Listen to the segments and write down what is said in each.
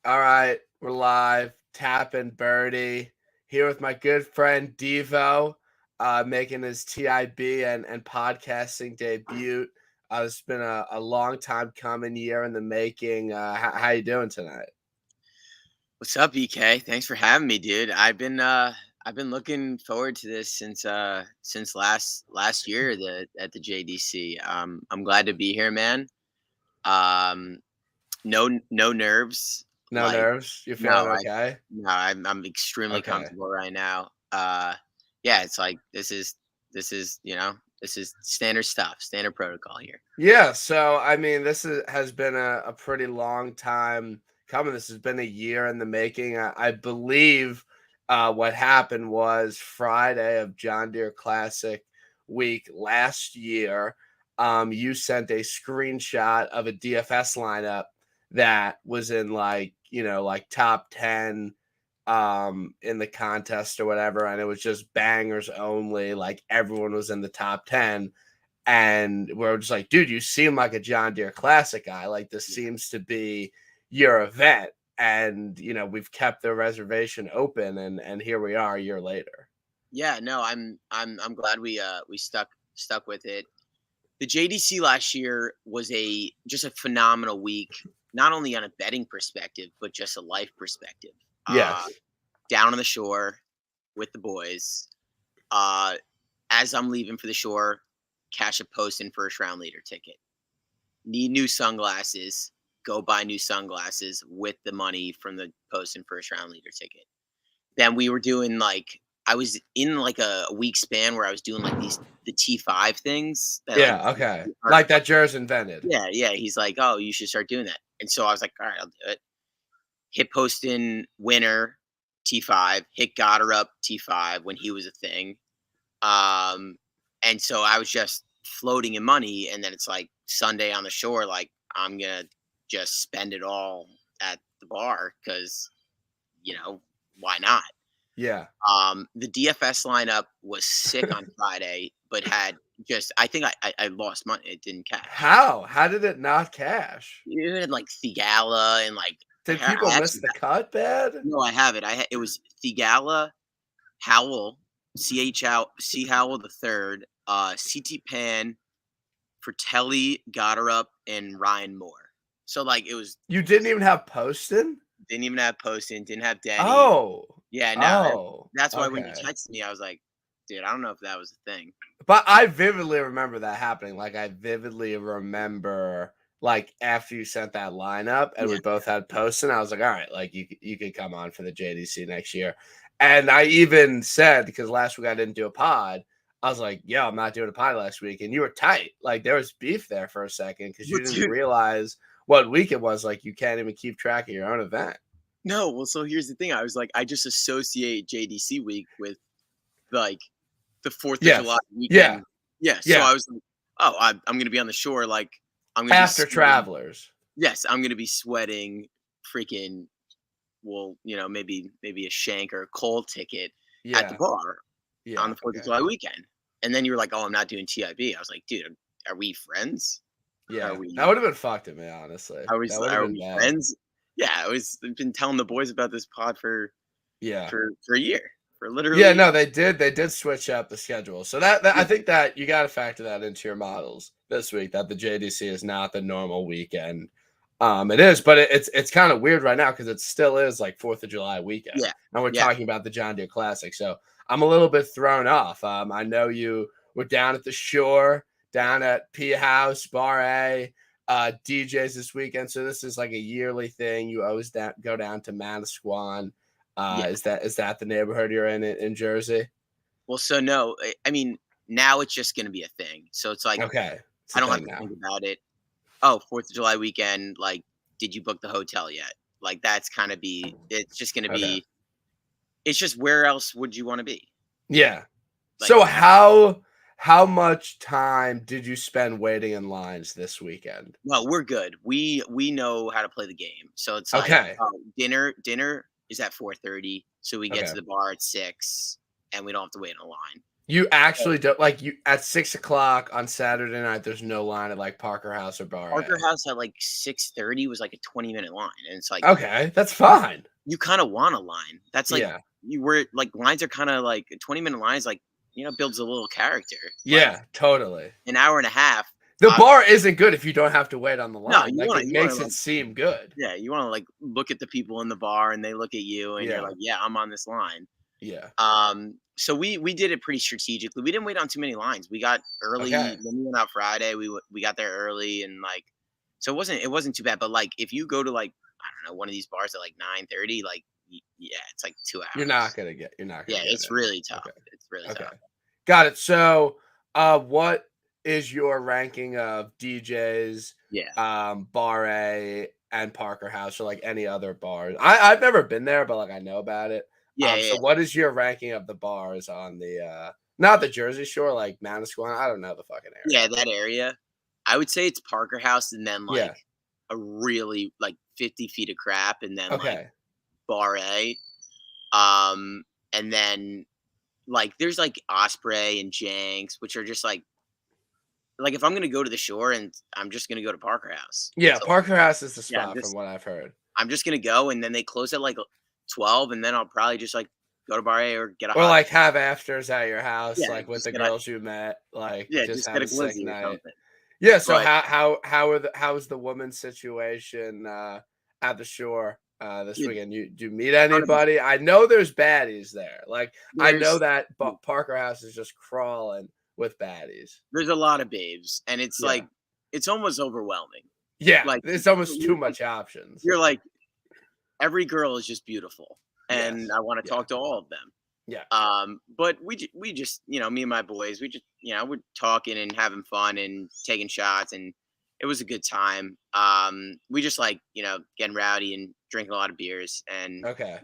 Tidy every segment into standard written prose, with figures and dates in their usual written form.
All right, we're live. Tapping Birdie here with my good friend Devo, making his TIB and podcasting debut. It's been a long time coming, year in the making. How you doing tonight? What's up, EK? Thanks for having me, dude. I've been looking forward to this since last year at the JDC. I'm glad to be here, man. Um, no nerves. No Like nerves? You no, feeling I okay? no, I'm extremely Okay. comfortable right now. Yeah, it's like this is standard stuff, standard protocol here. Yeah, so I mean, has been a pretty long time coming. This has been a year in the making. I believe what happened was Friday of John Deere Classic week last year. You sent a screenshot of a DFS lineup that was in like top 10 in the contest or whatever, and it was just bangers only. Like everyone was in the top 10, and we're just like, dude, you seem like a John Deere Classic guy. Like this Yeah. seems to be your event, and we've kept the reservation open, and here we are a year later. Yeah, no, I'm glad we stuck with it. The JDC last year was just a phenomenal week, not only on a betting perspective, but just a life perspective. Yes. Down on the shore with the boys. Uh, as I'm leaving for the shore, cash a post-in first round leader ticket. Need new sunglasses. Go buy new sunglasses with the money from the post-in first round leader ticket. Then we were doing I was in like a week span where I was doing like the T5 things that like Yeah. Okay. are Like that Jers invented. yeah. He's like, oh, you should start doing that. And so I was like, all right, I'll do it. Hit posting winner T5, hit Goddard up T5 when he was a thing. Um, and so I was just floating in money, and then it's like Sunday on the shore, like I'm gonna just spend it all at the bar because why not? Yeah. The DFS lineup was sick on Friday, but had just I think I lost money. It didn't cash. How did it not cash? It had like Thigala and like Did people I miss actually the cut bad? no, I have it. It was Thigala, Howell, C Howell the third, CT Pan, Fratelli, Goddard and Ryan Moore. So like it was You didn't even have Poston? didn't even have Poston, didn't have Denny. Oh. Yeah, no, Oh. that's why when you Okay. texted me, I was like, dude, I don't know if that was a thing. But I vividly remember that happening. Like I vividly remember like after you sent that lineup and Yeah, we both had posts, and I was like, all right, like you could come on for the JDC next year. And I even said, because last week I didn't do a pod, I was like, yeah, I'm not doing a pod last week. And you were tight. Like there was beef there for a second because you well, didn't dude. realize what week it was. Like you can't even keep track of your own event. No, well, so here's the thing. I was like, I just associate JDC week with like the 4th of July Yes. Yeah. weekend. Yeah, so Yeah. I was like, oh, I'm gonna be on the shore. Like I'm gonna be After sweating. Travelers. Yes, I'm gonna be sweating freaking maybe a shank or a coal ticket at the Yeah. bar on Yeah. the 4th of Okay. July weekend. And then you were like, "Oh, I'm not doing TIB." I was like, "Dude, are we friends? Are Yeah, that we would have been fucked to me, honestly. That would have are been we bad. friends?" Yeah, I've been telling the boys about this pod Yeah. for a year. For Yeah, literally no, they did switch up the schedule. So that I yeah, think that you gotta factor that into your models this week, that the JDC is not the normal weekend. It is, but it's kind of weird right now because it still is like 4th of July weekend. yeah, And we're yeah. talking about the John Deere Classic. So I'm a little bit thrown off. I know you were down at the shore, down at P House, Bar A, DJs this weekend. So this is like a yearly thing. You always go down to Manasquan. Yeah. Is that the neighborhood you're in Jersey? Well, so no, I mean, now it's just gonna be a thing. So it's like Okay, it's I a don't have thing to now. think about it. Oh, 4th of July weekend, like, did you book the hotel yet? Like, that's kinda be it's just gonna Okay, be it's just where else would you wanna be? yeah. Like, So how much time did you spend waiting in lines this weekend? no, we're good. We know how to play the game. So it's like, Okay, dinner is at 4:30, so we get okay, to the bar at 6, and we don't have to wait in a line. You actually don't like you at 6 o'clock on Saturday night. There's no line at like Parker House or Bar Parker A. House at like 6:30 was like a 20-minute line, and it's like Okay, that's fine. you kind of want a line. That's like Yeah, you were like lines are kind of like 20-minute lines, like builds a little character. Like yeah, totally. an hour and a half. The bar isn't good if you don't have to wait on the No, line. Like it you want to makes it like seem good. yeah, you want to like look at the people in the bar and they look at you and you're Yeah, like, yeah, I'm on this line. yeah. So we did it pretty strategically. We didn't wait on too many lines. We got Okay. early when we went out Friday. We got there early and like, so it wasn't too bad. But like, if you go to like I don't know one of these bars at like 9:30, like yeah, it's like 2 hours. You're not Yeah, gonna get it's it. really tough. Okay. It's really Okay. tough. Got it. So, what is your ranking of DJs, Yeah, Bar A and Parker House or like any other bars? I've never been there, but like I know about it. yeah, yeah, So what is your ranking of the bars on the not the Jersey Shore, like Manasquan? I don't know the fucking area. yeah. That area, I would say it's Parker House, and then Yeah. like a really like 50 feet of crap, and then like Okay. Bar A, and then like there's like Osprey and Jenks, which are just like if I'm gonna go to the shore and I'm just gonna go to Parker House. Yeah, So Parker House is the yeah, spot from what I've heard. I'm just gonna go and then they close at like 12 and then I'll probably just like go to Bar A or get a Or hot like have afters at your house, yeah, like with just the get a girls you met, like yeah, just just have get a a sick glizzy or night. something. Yeah, so But how is the woman's situation at the shore this dude, weekend? You do you meet ton of anybody? I know there's baddies there. Like I know there's that Parker House is just crawling with baddies. there's a lot of babes and it's Yeah. like it's almost overwhelming. Yeah, Like it's almost too much options. you're like every girl is just beautiful and Yes. I want to Yeah. talk to all of them. Yeah. But we just me and my boys, we just we're talking and having fun and taking shots, and it was a good time. We just like getting rowdy and drinking a lot of beers, and Okay.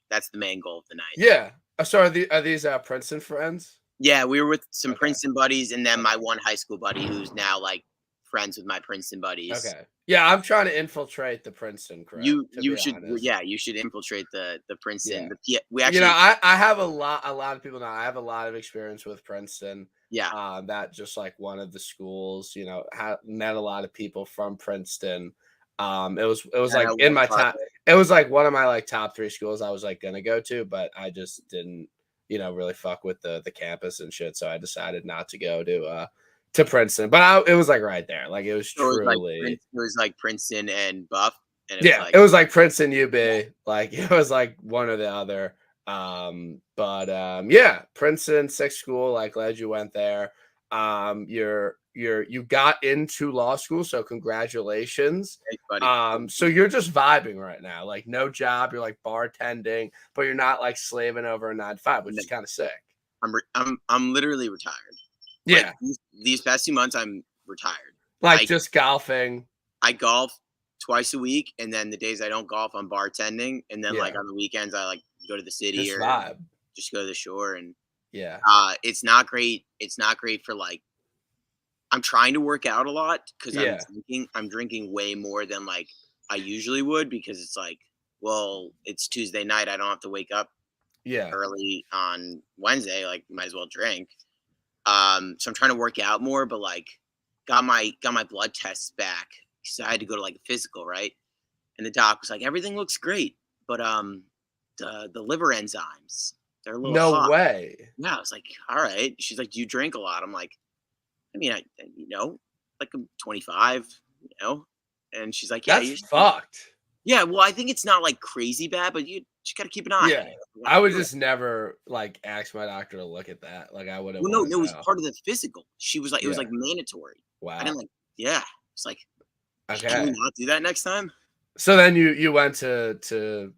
that's the main goal of the night. Yeah. So are these Princeton friends? Yeah, we were with some Okay. Princeton buddies, and then my Okay. one high school buddy who's now like friends with my Princeton buddies. Okay. Yeah, I'm trying to infiltrate the Princeton crew, to You be should honest. yeah you should infiltrate the Princeton. Yeah. We You know, actually I have a lot of people know. I have a lot of experience with Princeton. yeah That just like one of the schools, met a lot of people from Princeton. It was I like know in one my part time, it was like one of my like top three schools I was like gonna go to, but I just didn't, really fuck with the campus and shit. So I decided not to go to Princeton. But it was like right there. Like it was it was like truly. It was like Princeton and Buff, and it was Yeah, like it was like Princeton UB, like it was like one or the other. Yeah, Princeton, sick school. Like glad you went there. You got into law school, so congratulations. hey, buddy. So you're just vibing right now, like no job. You're like bartending, but you're not like slaving over a 9 to 5, which is kind of sick. I'm literally retired. Like Yeah, these past 2 months, I'm retired. like I just golfing. I golf twice a week, and then the days I don't golf, I'm bartending, and then like Yeah, on the weekends, I like go to the city just or vibe. just go to the shore. And Yeah, it's not great. It's not great for like I'm trying to work out a lot because yeah, I'm drinking way more than like I usually would because it's like well it's Tuesday night. I don't have to wake up yeah, early on Wednesday. Like might as well drink. So I'm trying to work out more, but like got my blood tests back because I had to go to like a physical, right? And the doc was like, everything looks great, but the liver enzymes they're a little no high. way. Yeah, I was like, all right. She's like, do you drink a lot? I'm like, I mean, like I'm 25, and she's like, yeah, That's fucked. yeah. Well, I think it's not like crazy bad, but you just got to keep an eye on Yeah. it. I would just never like ask my doctor to look at that. Like I wouldn't Well, no, want no, to it was know. part of the physical. She was like, it was Yeah. like mandatory. I Wow. didn't like, yeah. It's like, can Okay. we not do that next time? So then you went to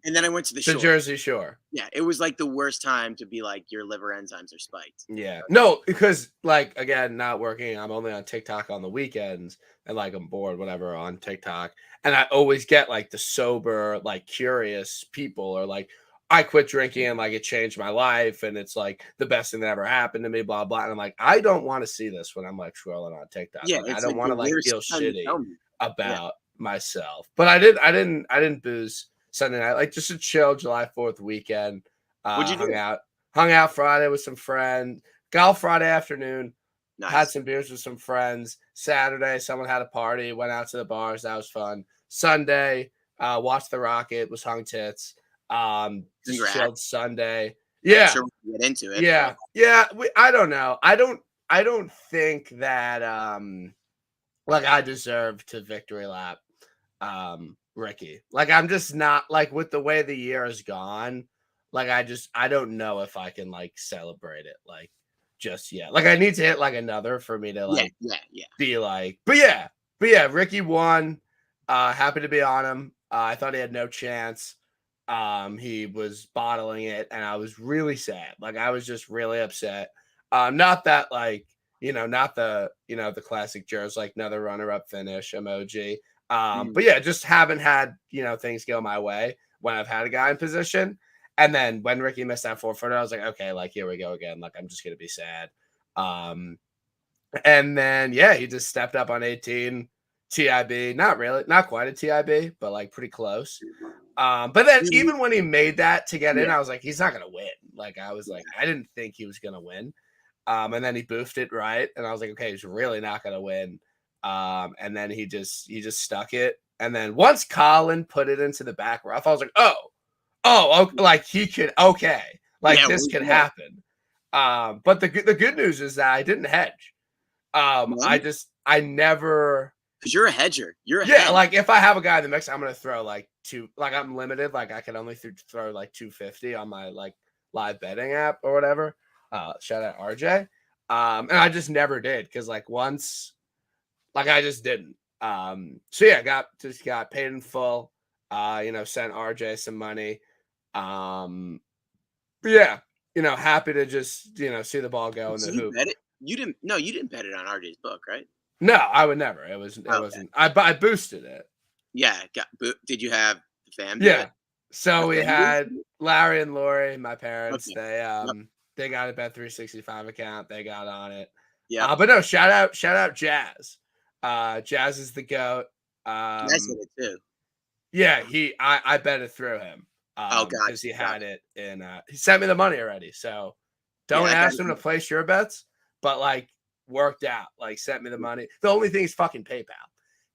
And then I went to the the shore. Jersey Shore. Yeah, it was like the worst time to be like your liver enzymes are spiked. Yeah. No, because like again, not working. I'm only on TikTok on the weekends and like I'm bored, whatever, on TikTok. And I always get like the sober, like curious people or like I quit drinking and like it changed my life and it's like the best thing that ever happened to me, blah blah. And I'm like, I don't want to see this when I'm like scrolling on TikTok. Yeah, Like I it's don't like want the to like worst feel time to shitty tell me. about myself. But I didn't booze Sunday night. Like just a chill July 4th weekend. What'd you do? Hung out Friday with some friends. golf Friday afternoon. Had Nice. some beers with some friends. Saturday, someone had a party. Went out to the bars. That was fun. Sunday, watched the Rocket. Was hung tits. Just chilled Congrats. Sunday. I'm Yeah, sure we can get into it, but yeah. I don't know. I don't think that like I deserve to victory lap Ricky. Like I'm just not like with the way the year has gone, like I don't know if I can like celebrate it like just yet. Like I need to hit like another for me to yeah, like yeah, yeah. be like, but yeah, Ricky won. Happy to be on him. I thought he had no chance. He was bottling it, and I was really sad. Like I was just really upset. Not that like not the the classic jurors like another runner-up finish emoji. Mhm. But yeah, just haven't had things go my way when I've had a guy in position. And then when Ricky missed that 4-footer, I was like, okay, like here we go again. Like I'm just gonna be sad. Um, and then yeah, he just stepped up on 18 TIB. Not really, not quite a TIB, but like pretty close. But then Mhm. even when he made that to get in, Yeah. I was like, he's not gonna win. Like I was like, I didn't think he was gonna win. And then he boofed it right, and I was like, okay, he's really not gonna win. And then he just stuck it. And then once Colin put it into the back rough, I was like, oh, okay, like he could, okay, like Yeah, this we're could good. happen. But the good news is that I didn't hedge. No? I never. 'Cause you're a hedger. You're a Yeah, hedge. like if I have a guy in the mix, I'm gonna throw like two. Like I'm limited. Like I can only throw like 250 on my like live betting app or whatever. Shout out RJ. And I just never did because like once, like I just didn't. So yeah, got paid in full. Sent RJ some money. But yeah, happy to just see the ball go in Did the you hoop. bet it? You didn't no, you didn't bet it on RJ's book, right? No, I would never. It Okay. wasn't. I boosted it. Yeah, did you have the fam do Yeah. it? The So we fam boost had it? Larry and Lori, my parents. Okay. Yep. They got a Bet 365 account. They got on it. Yep. But no, shout out Jazz. Jazz is the goat. Jazz Um, hit it too. yeah, I bet it through him. Oh, Because gotcha, he had gotcha. it in he sent me the money already. So Yeah, don't that guy ask him to place your bets, but like worked out. Like sent me the money. The only thing is fucking PayPal.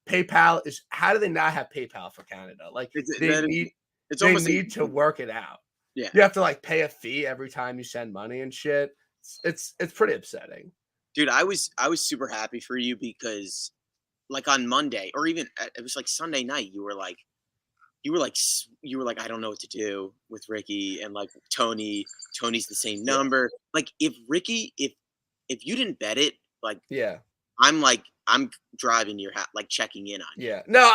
PayPal is how do they not have PayPal for Canada? Like it's they that need it's they almost like need to work it out. yeah. You have to like pay a fee every time you send money and shit. It's pretty upsetting. Dude, I was super happy for you because like on Monday or even it was like Sunday night, you were like, I don't know what to do with Ricky and like Tony's the same Yeah. number. Like if Ricky, if you didn't bet it, like Yeah. I'm driving to your house, like checking in on you. Yeah. No,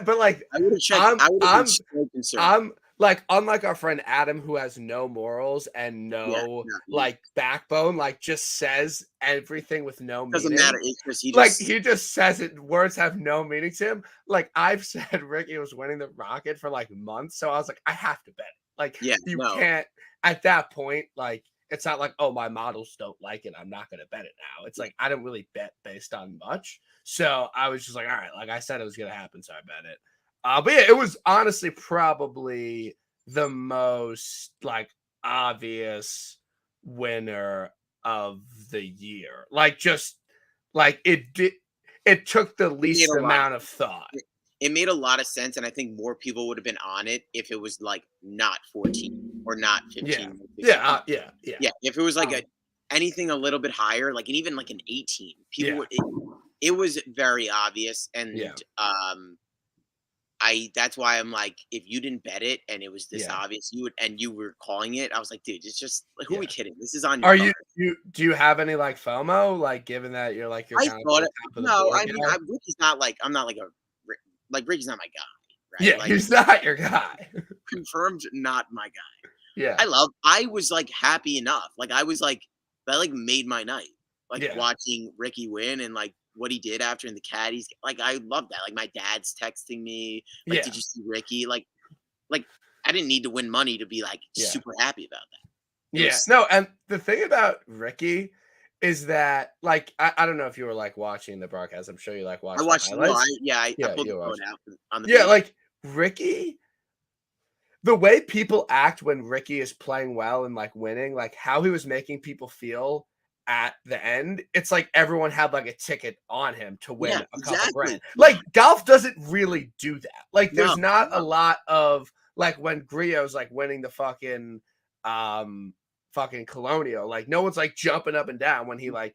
but like I would have checked. I'm I would have been I'm so concerned. I'm like unlike our friend Adam who has no morals and Yeah, no not you. like backbone, like just says everything with no Doesn't matter. meaning. It's just he Like just he just says it, words have no meaning to him. Like I've said Ricky was winning the Rocket for like months, so I was like, I have to bet it. Like yeah, you no. can't at that point, like it's not like, oh, my models don't like it. I'm not gonna bet it now. It's like I don't really bet based on much. So I was just like, all right, like I said it was gonna happen, so I bet it. But yeah, it was honestly probably the most like obvious winner of the year. Like just like it took the It made least a lot of amount of thought. it made a lot of sense, and I think more people would have been on it if it was like not 14 or not Yeah. 15 or 16. Yeah, yeah. Yeah, if it was like a Um, anything a little bit higher, like and even like an 18, people yeah, would it was very obvious, and yeah, I that's why I'm like, if you didn't bet it and it was this yeah, obvious, you would and you were calling it, I was like, dude, it's just like, who are we yeah. kidding? This is on your Are card. you do you have any like FOMO? Like given that you're I kind of thought the it. top of the No, board I mean, guy? Ricky's not like I'm not like like Ricky's not my guy, right? Yeah, Like he's not your guy. confirmed, not my guy. Yeah, I was like happy enough. Like I was like that like made my night. Like yeah, watching Ricky win and like what he did after in the caddies. Like I love that. Like my dad's texting me, like, yeah, did you see Ricky? Like I didn't need to win money to be like yeah. super happy about that. It Yeah. was No, and the thing about Ricky is that like I don't know if you were like watching the broadcast. I'm sure you like I watched the watched no, highlights. I Yeah, pulled you the were phone watching. out on the Yeah, face. like Ricky, the way people act when Ricky is playing well and like winning, like how he was making people feel at the end, it's like everyone had like a ticket on him to Yeah, win a couple grand. exactly. Like golf doesn't really do that. Like No, there's not a no. lot of like when Griot's like winning the um fucking Colonial, like no one's like jumping up and down when he like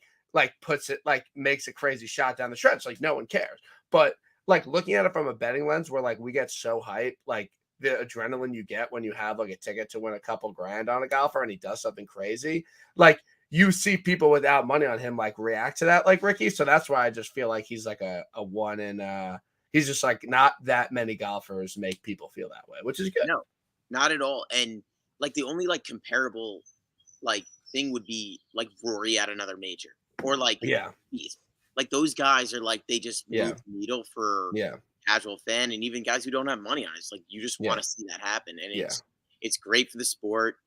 puts it like makes a crazy shot down the stretch. Like no one cares. But like looking at it from a betting lens where like we get so hyped, like the adrenaline you get when you have like a ticket to win a couple grand on a golfer and he does something crazy, like you see people without money on him like react to that like Ricky. So that's why I just feel like he's like a one in he's just like not that many golfers make people feel that way, which is good. No, not at all. And like the only like comparable like thing would be like Rory at another major or like Yeah. Spieth. Like those guys are like they just Yeah. move the needle for Yeah. casual fan and even guys who don't have money on it. It's like you just Yeah. want to see that happen, and Yeah. it's great for the sport.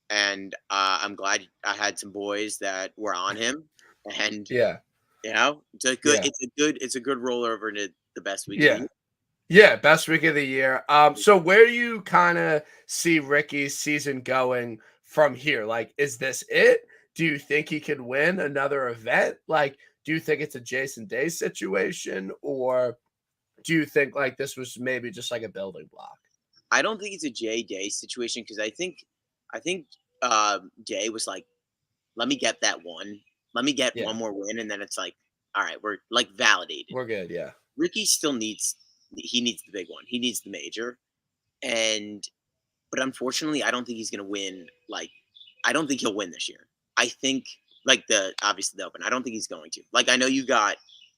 And I'm glad I had some boys that were on him, and Yeah. Yeah. it's a good rollover into the best week of the Yeah. year. Yeah, best week of the year. So where do you kind of see Ricky's season going from here? Like, is this it? Do you think he could win another event? Like, do you think it's a Jason Day situation, or do you think like this was maybe just like a building block? I don't think it's a Jay Day situation because I think Jay was like, let me get that one, let me get Yeah, one more win, and then it's like, all right, we're like validated. we're good. Yeah, Ricky still needs he needs the big one. He needs the major, and but unfortunately, I don't think he's gonna win. Like, I don't think he'll win this year. I think like the obviously the Open. I don't think he's going to. Like, I know you got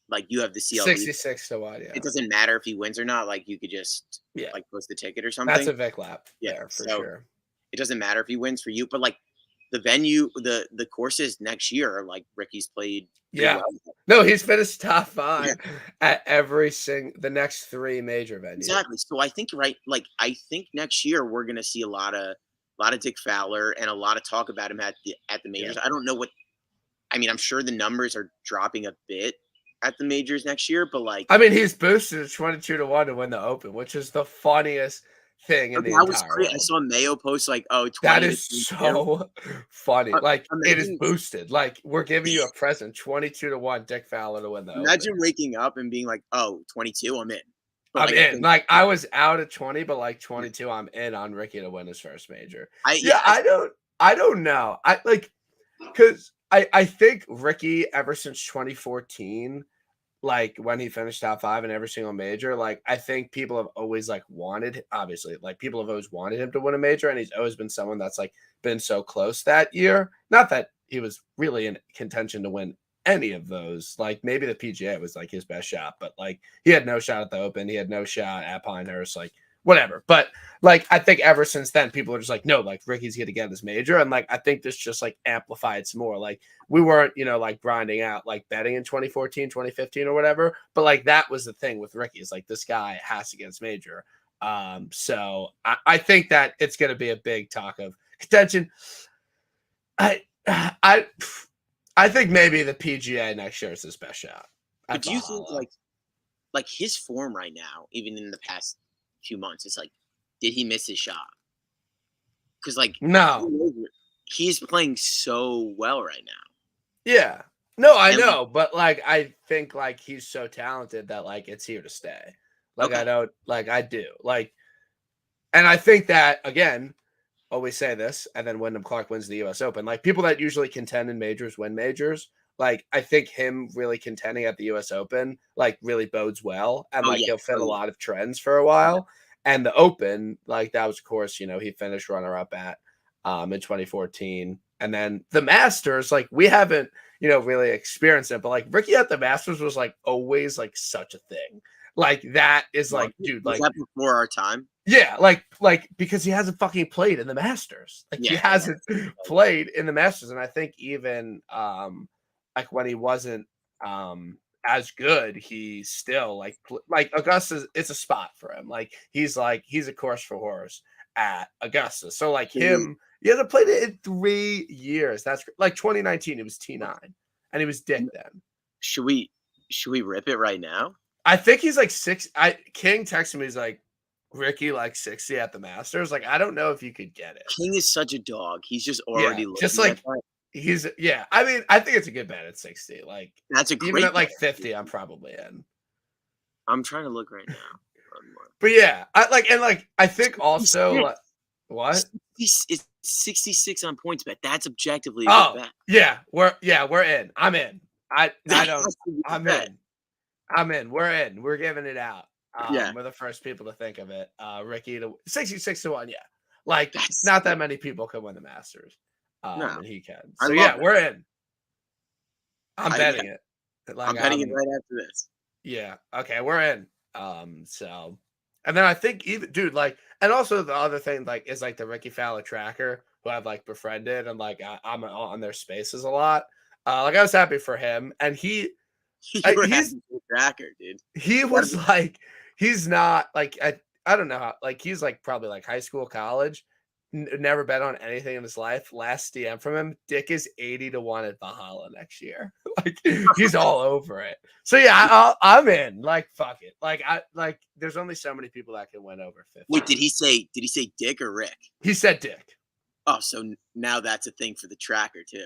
like you have the CLV. 66 to 1. It Yeah, doesn't matter if he wins or not. Like, you could just yeah, like post the ticket or that's something. a Vic lap Yeah. there for So sure. it doesn't matter if he wins for you, but like the venue, the courses next year are like Ricky's played pretty Yeah, well. no, he's finished top Yeah, five at every the next three major venues. exactly. So I think right, like I think next year we're gonna see a lot of Dick Fowler and a lot of talk about him at the Yeah. majors. I don't know what I mean. I'm sure the numbers are dropping a bit at the majors next year, but like I mean, he's boosted to 22 to 1 to win the Open, which is the funniest thing in the that was entire great. I world. saw Mayo post like, oh, That 20 to is 22. so funny. Like it is Imagine boosted. Like we're giving you a present 22 to 1 Dick Fowler to win the Open. imagine waking up and being like, oh, 22, I'm in. But I'm like I in. think Like I was out at 20, but like 22, I'm in on Ricky to win his first major. I Yeah, yeah, I I don't know. I like because I think Ricky ever since 2014, like when he finished top five in every single major, like I think people have always like wanted, obviously, like people have always wanted him to win a major, and he's always been someone that's like been so close that year. Not that he was really in contention to win any of those. Like maybe the PGA was like his best shot, but like he had no shot at the Open, he had no shot at Pinehurst, like whatever. But like I think ever since then, people are just like, no, like Ricky's gonna get this major, and like I think this just like amplified some more. Like we weren't, like grinding out like betting in 2014, 2015 or whatever. But like that was the thing with Ricky is like this guy has to get his major. So I think that it's gonna be a big talk of contention. I I I think maybe the PGA next year is his best shot. but At do you think Valhalla. like his form right now, even in the past few months, it's like, did he miss his shot? Because like No. he's playing so well right now. Yeah. No, I And like, know, but like I think like he's so talented that like it's here to stay. Like I okay, don't like I do. Like and I think that again, always say this, and then Wyndham Clark wins the US Open. Like people that usually contend in majors win majors. Like I think him really contending at the US Open like really bodes well. And oh like yeah, he'll fit oh a yeah, lot of trends for a yeah. while. And the Open, like that was of course, he finished runner up at in 2014. And then the Masters, like we haven't, really experienced it, but like Ricky at the Masters was like always like such a thing. Like that is like, dude, Was like that before our time? yeah, like because he hasn't fucking played in the Masters. Like he Yeah, yeah. hasn't played in the Masters, and I think even like when he wasn't as good, he still like Augusta. It's a spot for him. He's a course for horse at Augusta. So like Can we he hasn't played it in 3 years. That's like 2019. It was T9, and he was dick then. should we should we rip it right now? I think he's like six. King texted me. He's like, Ricky like 60 at the Masters. Like, I don't know if you could get it. King is such a dog. He's just Yeah, already just looking at like that. Yeah. I mean, I think it's a good bet at 60. Like That's a even at great bet. like 50, I'm probably in. I'm trying to look right now. But yeah, I think also 66. like what? It's 66 on points bet. That's objectively a good Oh bet. yeah, we're in. I'm in. I That don't. has to be a I'm bet. in. I'm in. We're in. We're giving it out. Yeah. We're the first people to think of it. Ricky to 66 to 1. Yeah, like That's not that many people can win the Masters. no. And he can. I So love yeah, that. we're in. I'm Yeah, betting it. I'm Like betting it right after this. Yeah. Okay, we're in. So and then I think even dude, like, and also the other thing, like, is like the Ricky Fowler tracker who I've like befriended and like I'm on their spaces a lot. Like I was happy for him. And You were he's having a tracker, dude. he was like, he's not like I don't know how, like he's like probably like high school, college, never bet on anything in his life. Last DM from him, Dick is 80 to 1 at Valhalla next year. Like he's all over it. So yeah, I'm in. Like fuck it. Like there's only so many people that can win over 50. Wait, did he say Dick or Rick? He said Dick. Oh, so now that's a thing for the tracker too.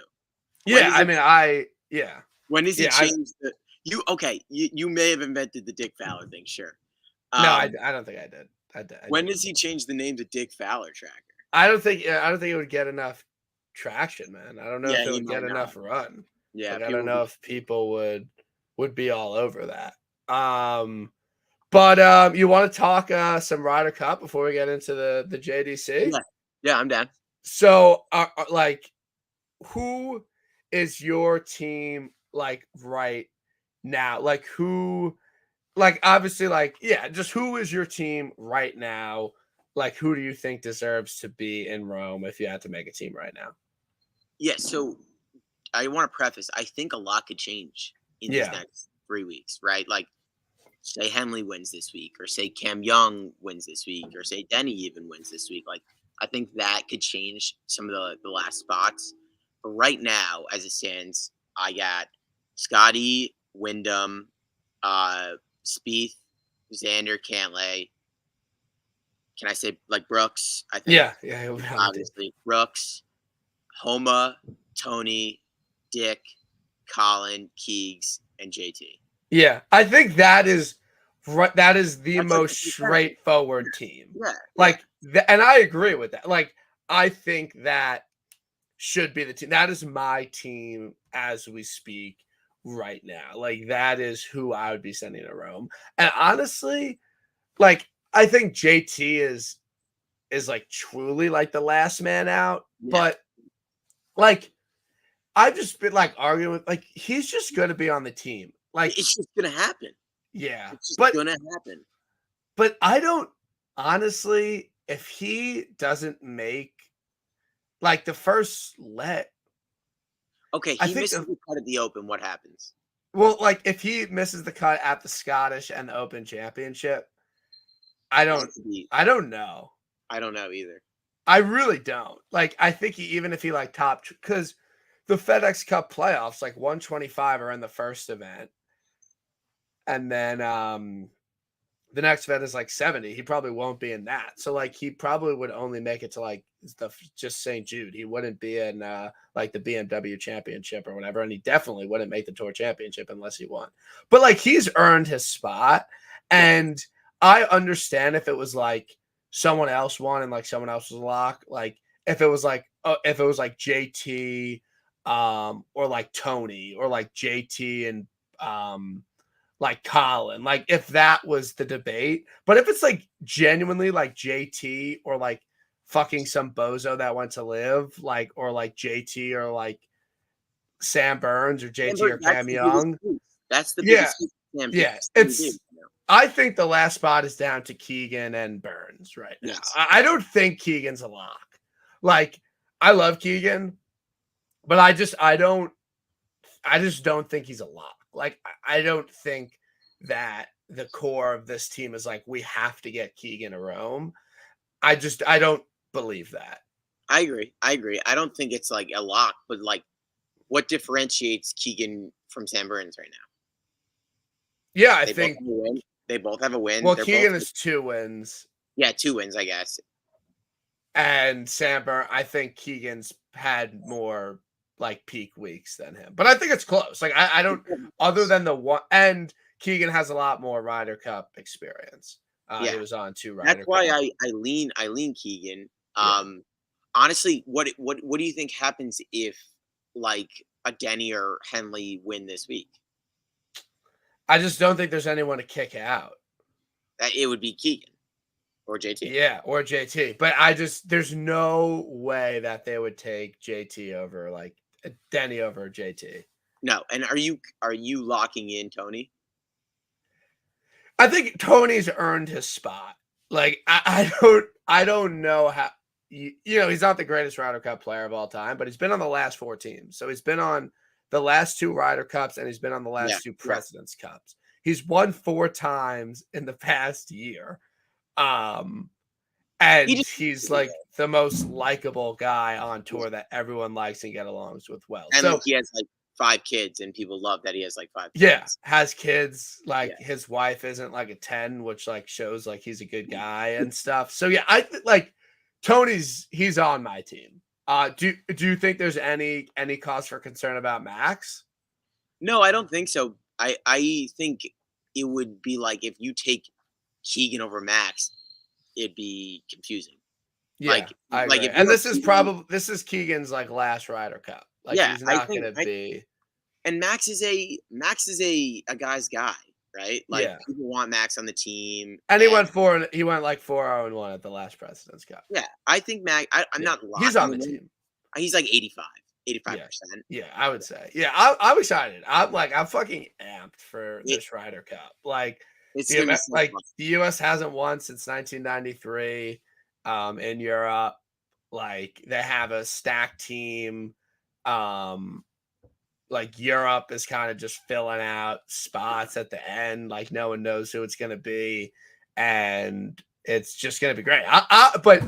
Yeah, I mean yeah. When does he Yeah, change the you may have invented the Dick Fowler thing, sure. No, I don't think I did. I When didn't. does he change the name to Dick Fowler tracker? I don't think it would get enough traction, man. I don't know Yeah, if it he would get might enough not. run. Yeah, Like I people don't know if people would be all over that. But you want to talk some Ryder Cup before we get into the JDC? Yeah, I'm down. So like who is your team like right now? Like who like obviously like yeah, just who is your team right now? Like who do you think deserves to be in Rome if you had to make a team right now? Yeah, so I want to preface, I think a lot could change in these Yeah. next 3 weeks, right? Like say Henley wins this week, or say Cam Young wins this week, or say Denny even wins this week. Like I think that could change some of the last spots. But right now, as it stands, I got Scotty, Wyndham, Spieth, Xander, Cantlay. Can I say like Brooks? I think Yeah, obviously Brooks, Homa, Tony, Dick, Colin, Keegs, and JT. Yeah, I think that is right. That is the That's most like straightforward team. yeah. Like, and I agree with that. Like, I think that should be the team. That is my team as we speak right now. Like, that is who I would be sending to Rome. And honestly, like, I think JT is like truly like the last man out. Yeah. But like, I've just been like arguing with like he's just going to be on the team. Like, It's just gonna happen. yeah, It's just but gonna happen. But I don't honestly, if he doesn't make like the first let, Okay, I he think misses the cut at the Open. What happens? well, like if he misses the cut at the Scottish and the Open Championship, I don't know. I don't know either. I really don't. Like I think even if he like top because the FedEx Cup playoffs, like 125 are in the first event. And then the next event is like 70. He probably won't be in that. So like he probably would only make it to like the just St. Jude. He wouldn't be in like the BMW championship or whatever. And he definitely wouldn't make the tour championship unless he won. But like he's earned his spot. And I understand if it was like someone else won and like someone else was a lock. Like if it was like JT or like Tony or like JT and like Colin, like if that was the debate. But if it's like genuinely like JT or like fucking some bozo that went to live, like or like JT or like Sam Burns or JT or Cam Young. That's the Yeah. biggest. Yeah. It's I think the last spot is down to Keegan and Burns right now. Yes. I don't think Keegan's a lock. Like I love Keegan, but I just don't think he's a lock. Like, I don't think that the core of this team is like, we have to get Keegan to Rome. I don't believe that. I agree. I don't think it's like a lock, but like what differentiates Keegan from Sam Burns right now? Yeah, I think they both have a win. Well, Keegan has 2 wins. Yeah, 2 wins, I guess. And Sam Burns, I think Keegan's had more like peak weeks than him. But I think it's close. Like I don't other than the one and Keegan has a lot more Ryder Cup experience. Yeah, He was on 2 that's Ryder why Cup. I lean Keegan. Yeah. Honestly, what do you think happens if like a Denny or Henley win this week? I just don't think there's anyone to kick out. It would be Keegan or JT. Yeah, or JT. But there's no way that they would take JT over like Denny over JT. No, and are you locking in Tony? I think Tony's earned his spot. Like I don't know how he's not the greatest Ryder Cup player of all time, but he's been on the last 4 teams. So he's been on the last 2 Ryder Cups and he's been on the Yeah, last 2 yeah. President's Cups. He's won 4 times in the past year. He And just he's like the most likable guy on tour that everyone likes and get along with well. and So like he has like 5 kids, and people love that he has like 5 yeah, kids. has kids. Yeah. Like his wife isn't like a 10, which like shows like he's a good guy and stuff. So yeah, I like he's on my team. Do you think there's any cause for concern about Max? No, I don't think so. I think it would be like if you take Keegan over Max, it'd be confusing. Yeah, Like I like agree. if And you're this is Keegan's like last Ryder Cup. Like yeah, he's I not think gonna be and Max is a guy's guy, right? Like yeah. people want Max on the team, And and he went like 4-0-1 at the last President's Cup. yeah, I think I'm Yeah. not He's locking on the him in. team. He's like 85, Yeah. 85%. Yeah, I would say. Yeah, I'm excited. I'm fucking amped for It, this Ryder Cup. Like it's gonna be so fun. the US hasn't won since 1993 in Europe. Like they have a stacked team. Like Europe is kind of just filling out spots at the end. Like no one knows who it's going to be, and it's just going to be great. But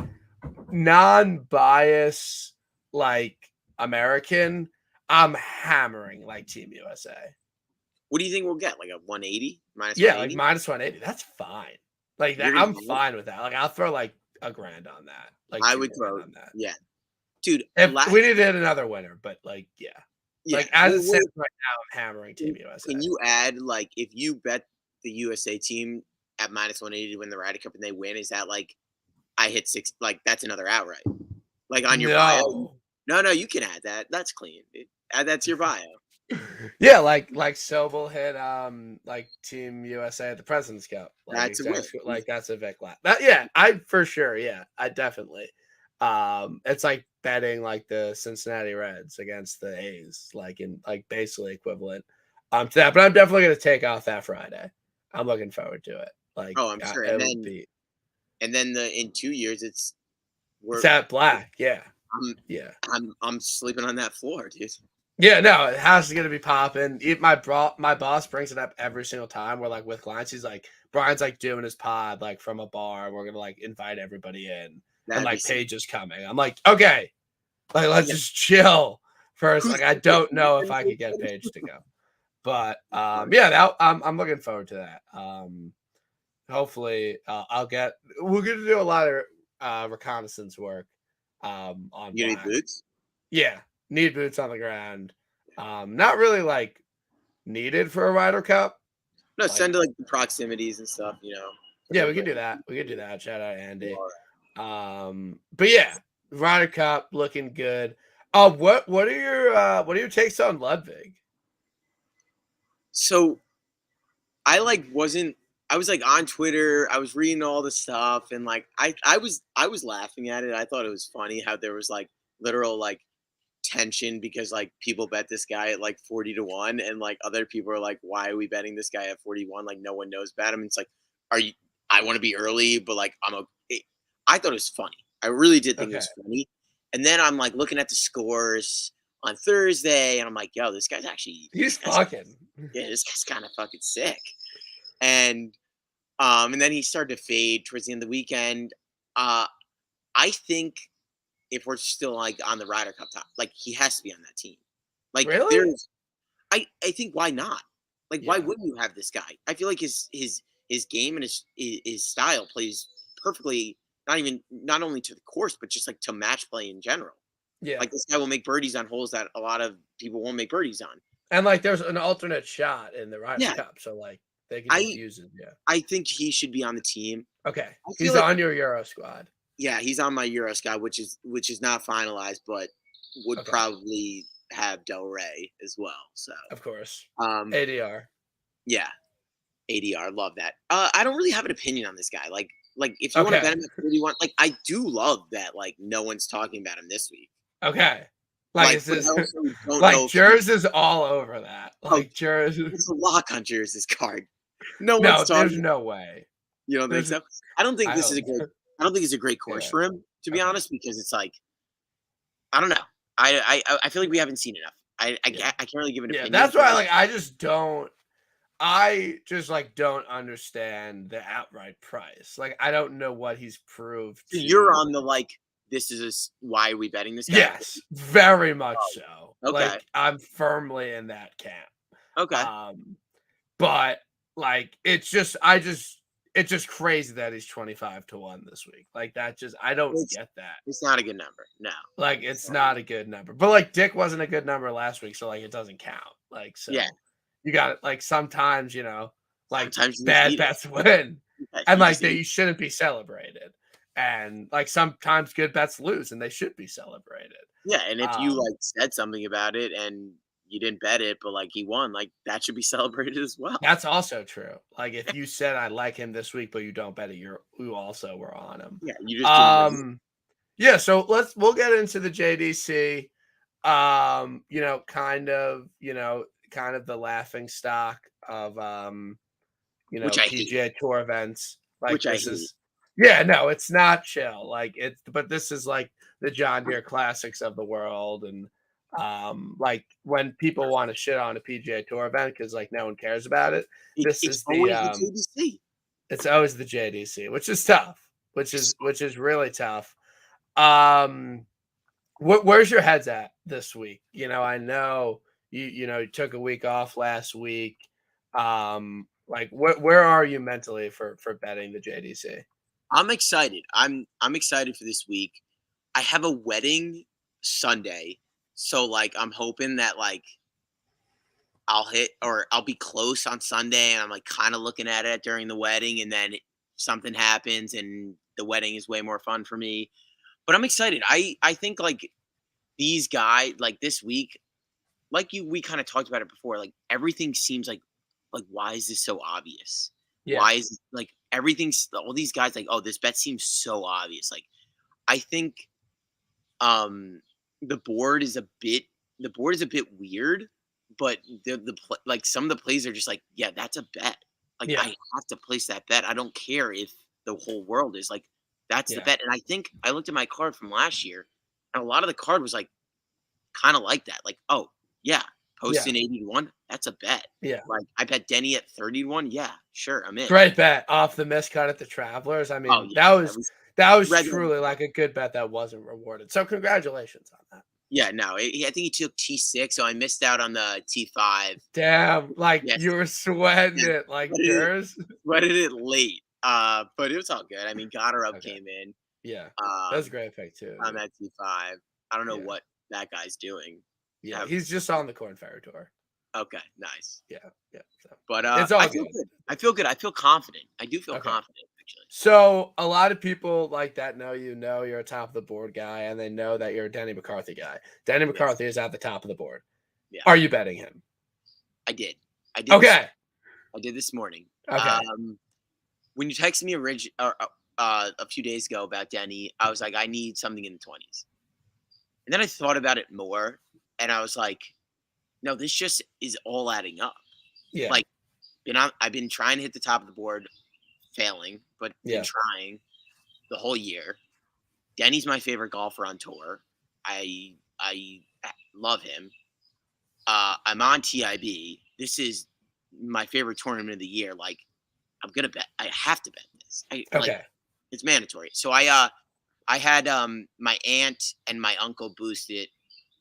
non-bias, like American, I'm hammering like Team USA. What do you think we'll get? Like a 180 minus Yeah, like 180? minus 180. That's fine. Like that, You're gonna I'm do it? fine with that. Like I'll throw like a grand on that. Like I 2 would grand throw, on that. yeah, dude. If we needed another winner, but like yeah. Yeah. Like as Well, it stands right now, I'm hammering Team USA. can you add like if you bet the USA team at minus 180 to win the Ryder Cup and they win? Is that like I hit 6? Like that's another outright. Like on your bio. No. No, you can add that. That's clean. Dude. Add that to your bio. Yeah, like Sobel hit like Team USA at the President's Cup. Like That's a win. like that's a Vic lap. Yeah, I for sure. Yeah, I definitely. It's like betting like the Cincinnati Reds against the A's, like in like basically equivalent to that. But I'm definitely gonna take off that Friday. I'm looking forward to it. Like Oh, I'm sure. it will be. And then in 2 years it's at black. Yeah. I'm Yeah. I'm sleeping on that floor, dude. Yeah, no, it has to be popping. My boss brings it up every single time. We're like with clients. He's like, Brian's like doing his pod like from a bar. And we're gonna like invite everybody in, and like Paige is coming. I'm like, okay, like let's just chill first. Like I don't know if I could get Paige to go, but yeah, I'm looking forward to that. Hopefully, we're gonna do a lot of reconnaissance work. On you need boots. Yeah. Need boots on the ground. Not really like needed for a Ryder Cup. No, like, send to like the proximities and stuff, you know. Yeah, we can do that. We can do that. Shout out Andy. But yeah, Ryder Cup looking good. What are your takes on Ludwig? So I was like on Twitter, I was reading all the stuff, and like I was laughing at it. I thought it was funny how there was like literal like tension because like people bet this guy at like 40-1, and like other people are like, why are we betting this guy at 41? Like no one knows about him. It's like, I want to be early, but like I thought it was funny. I really did think it was funny. And then I'm like looking at the scores on Thursday, and I'm like, yo, this guy's fucking. Yeah, this guy's kind of fucking sick. And then he started to fade towards the end of the weekend. I think if we're still like on the Ryder Cup top, like he has to be on that team. Like really? I think why not? Like why wouldn't you have this guy? I feel like his game and his style plays perfectly. Not only to the course, but just like to match play in general. Yeah. Like, this guy will make birdies on holes that a lot of people won't make birdies on. And, like, there's an alternate shot in the Ryder Yeah, Cup, so, like, they could just I use it, yeah. I think he should be on the team. Okay. I feel He's like on your Euro squad. yeah, he's on my Euro squad, which is not finalized, but would Okay. probably have Del Rey as well. So, Of course. um, ADR. yeah, ADR, love that. I don't really have an opinion on this guy. Like if you want to Okay. bet him at 31, like I do love that. Like no one's talking about him this week. Okay. Like, Like, it's but I just also don't like, know if Jers is all over that. oh, Like, Jers it's a lock on Jersey's card. No one's no, there's talking. no way. You don't think There's so? I don't think I this is a hope great. I don't think it's a great course yeah. for him, to be Okay. honest, because it's like I don't know. I feel like we haven't seen enough. Yeah. I can't really give an Yeah, opinion. that's why, like, I just, like, don't understand the outright price. Like, I don't know what he's proved So you're to on the like. This is why are we betting this guy? Yes, very much so. Okay. Like, I'm firmly in that camp. Okay. But, like, it's just crazy that he's 25 to 1 this week. Like, that just I don't get that. It's not a good number. No. Like, it's not a good number. But, like, Dick wasn't a good number last week, so, like, it doesn't count. Like, so Yeah. you got it. Like, sometimes, like, Sometimes you bad need it. bets win. Yeah, And, you like, just that need- you shouldn't be celebrated. And, like, sometimes good bets lose, and they should be celebrated. Yeah, and if you Um, like said something about it and you didn't bet it, but like he won, like that should be celebrated as well. That's also true. Like, if you said I like him this week, but you don't bet it, you also were on him. Yeah, you just didn't. Yeah. So we'll get into the JDC. Kind of the laughing stock of Which I hate. PGA Tour events. Like, Which I this hate. is yeah, no, it's not chill. Like, but this is like the John Deere Classics of the world, and like when people want to shit on a PGA Tour event because like no one cares about it. This It's is always the JDC. it's always the JDC, which is tough, which is really tough. Where's your heads at this week? I know you took a week off last week. Like where are you mentally for betting the JDC? I'm excited. I'm excited for this week. I have a wedding Sunday, so like I'm hoping that like I'll hit or I'll be close on Sunday, and I'm like kind of looking at it during the wedding, and then something happens, and the wedding is way more fun for me. But I'm excited. I think like these guys like this week, like we kind of talked about it before. Like everything seems like why is this so obvious? Yeah. Why is like everything's all these guys like oh this bet seems so obvious. Like I think the board is a bit weird, but like some of the plays are just like yeah that's a bet. Like Yeah. I have to place that bet. I don't care if the whole world is like that's the Yeah. bet. And I think I looked at my card from last year, and a lot of the card was like kind of like that. Like oh yeah, Poston 80 to 1. That's a bet. Yeah. Like I bet Denny at 30 to 1. Yeah, sure, I'm in. Great bet off the miscut at the Travelers. I mean, Oh, yeah, that was Red truly like a good bet that wasn't rewarded. So congratulations on that. Yeah, no, I think he took T6, so I missed out on the T5. Damn, like Yes. you were sweating Yes. it like What is it? yours. Sweated it late, but it was all good. I mean, Goddard Okay. came in. Yeah, that was a great pick too. On that T5. I don't know Yeah. what that guy's doing. Yeah, he's just on the Corn Ferry Tour. Okay, nice. Yeah. So. But It's all I feel good. I feel good. I feel confident. I do feel confident, actually. So a lot of people like that know you're a top of the board guy, and they know that you're a Denny McCarthy guy. Denny McCarthy is at the top of the board. Yeah. Are you betting him? I did. Okay. I did this morning. Okay. When you texted me a few days ago about Denny, I was like, I need something in the 20s. And then I thought about it more, and I was like, no, this just is all adding up. Yeah. Like, I've been trying to hit the top of the board, failing, but been trying the whole year. Denny's my favorite golfer on tour. I love him. I'm on TIB. This is my favorite tournament of the year. Like, I'm gonna bet. I have to bet this. Like, it's mandatory. So I had my aunt and my uncle boost it.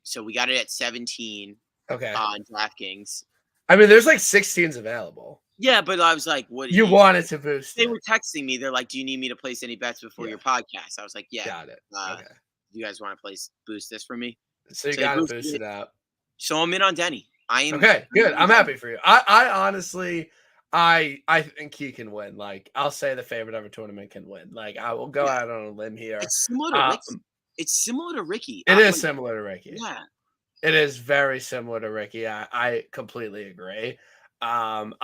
So we got it at 17. Okay. On DraftKings. I mean, there's like 16s available. Yeah, but I was like, what? You wanted to boost They were texting me. They're like, do you need me to place any bets before your podcast? I was like, yeah. Got it. Okay. you guys want to boost this for me? So you So they got to boosted boost it. it up. So I'm in on Denny. Okay, I'm good. in on I'm Denny. happy for you. I honestly, I think he can win. Like, I'll say the favorite of a tournament can win. Like, I will go Yeah, out on a limb here. it's similar to Um, Rick's. It's similar to Ricky. it is Like, similar to Ricky. yeah, It is very similar to Ricky. I completely agree. I'm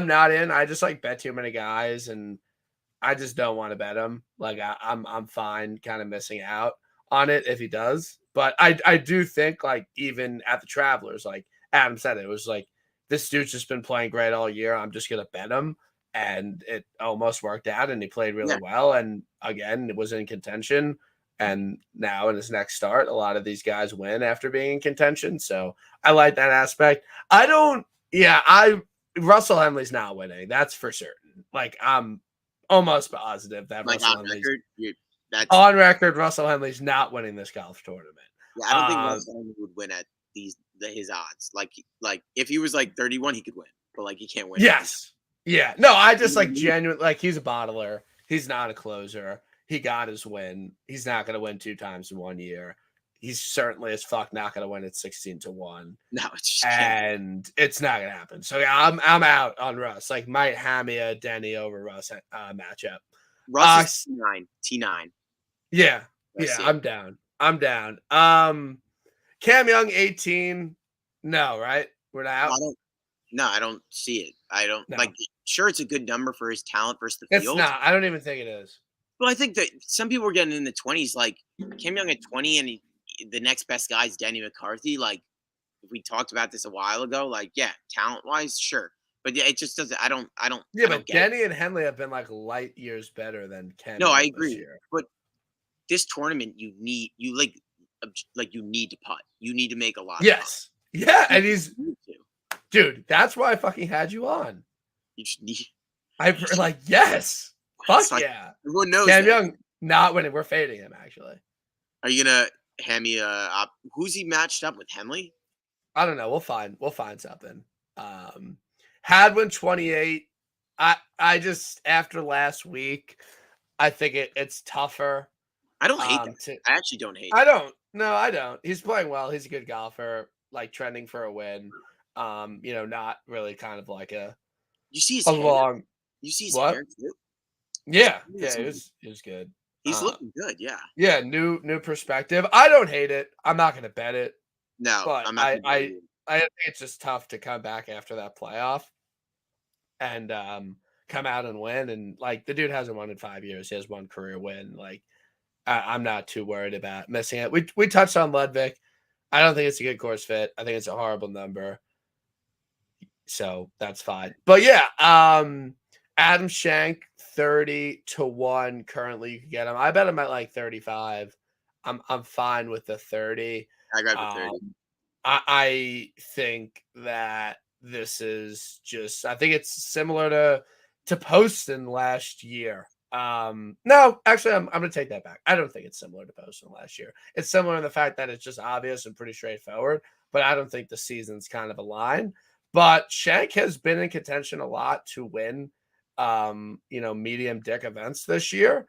not in. I just like bet too many guys, and I just don't want to bet him. Like I'm fine kind of missing out on it if he does. But I do think like even at the Travelers, like Adam said, it was like this dude's just been playing great all year. I'm just gonna bet him. And it almost worked out and he played really yeah. well. And again, it was in contention. And now in his next start, a lot of these guys win after being in contention. So I like that aspect. I don't, yeah, Russell Henley's not winning. That's for certain. Like I'm almost positive that Like Russell on Henley's record, that's on record. Russell Henley's not winning this golf tournament. yeah. I don't think Um, Russell would win at his odds. Like if he was like 31, he could win, but like he can't win. yes, yeah, no, I just like genuine. Like he's a bottler. He's not a closer. He got his win. He's not going to win 2 times in 1 year. He's certainly as fuck not going to win at 16-1. No, it's just And it's not gonna happen. So yeah, I'm out on Russ. Like might Hamia Denny over Russ matchup. Russ is T9. Yeah, I yeah, see it. I'm down. I'm down. Cam Young 18. No, right? We're not out. I don't see it. I don't No. like. Sure, it's a good number for his talent versus the It's field. not. I don't even think it is. Well, I think that some people were getting in the 20s. Like Cam Young at 20, and the next best guy is Denny McCarthy. Like if we talked about this a while ago, like yeah, talent wise, sure, but yeah, it just doesn't. Yeah, I don't but get it. Denny and Henley have been like light years better than Cam No, I Young this agree. year. But this tournament, you you need to putt. You need to make a lot. Yes. Yeah, and he's You need to. dude, that's why I fucking had you on. You just need. I'm like, yes. Fuck It's like, yeah. everyone knows Cam that. Young not winning. We're fading him, actually. Are you gonna hand me who's he matched up with? Henley? I don't know. We'll find something. Hadwin 28. I just after last week, I think it's tougher. I don't hate that. I actually don't hate. I don't. No, I don't. He's playing well. He's a good golfer, like trending for a win. Not really kind of like You see his a hair. long You see his what? hair too. Yeah, it was good. He's looking good. Yeah. Yeah, new perspective. I don't hate it. I'm not gonna bet it, No, but I'm not. I think it's just tough to come back after that playoff and come out and win. And like the dude hasn't won in 5 years. He has one career win. Like I'm not too worried about missing it. We touched on Ludwig. I don't think it's a good course fit. I think it's a horrible number. So that's fine. But yeah, Adam Schenk 30-1 currently you can get him. I bet him at like 35. I'm fine with the 30. I got the 30. I think that this is just I think it's similar to Poston last year. No, actually I'm gonna take that back. I don't think it's similar to Poston last year. It's similar in the fact that it's just obvious and pretty straightforward, but I don't think the seasons kind of align. But Shank has been in contention a lot to win medium dick events this year.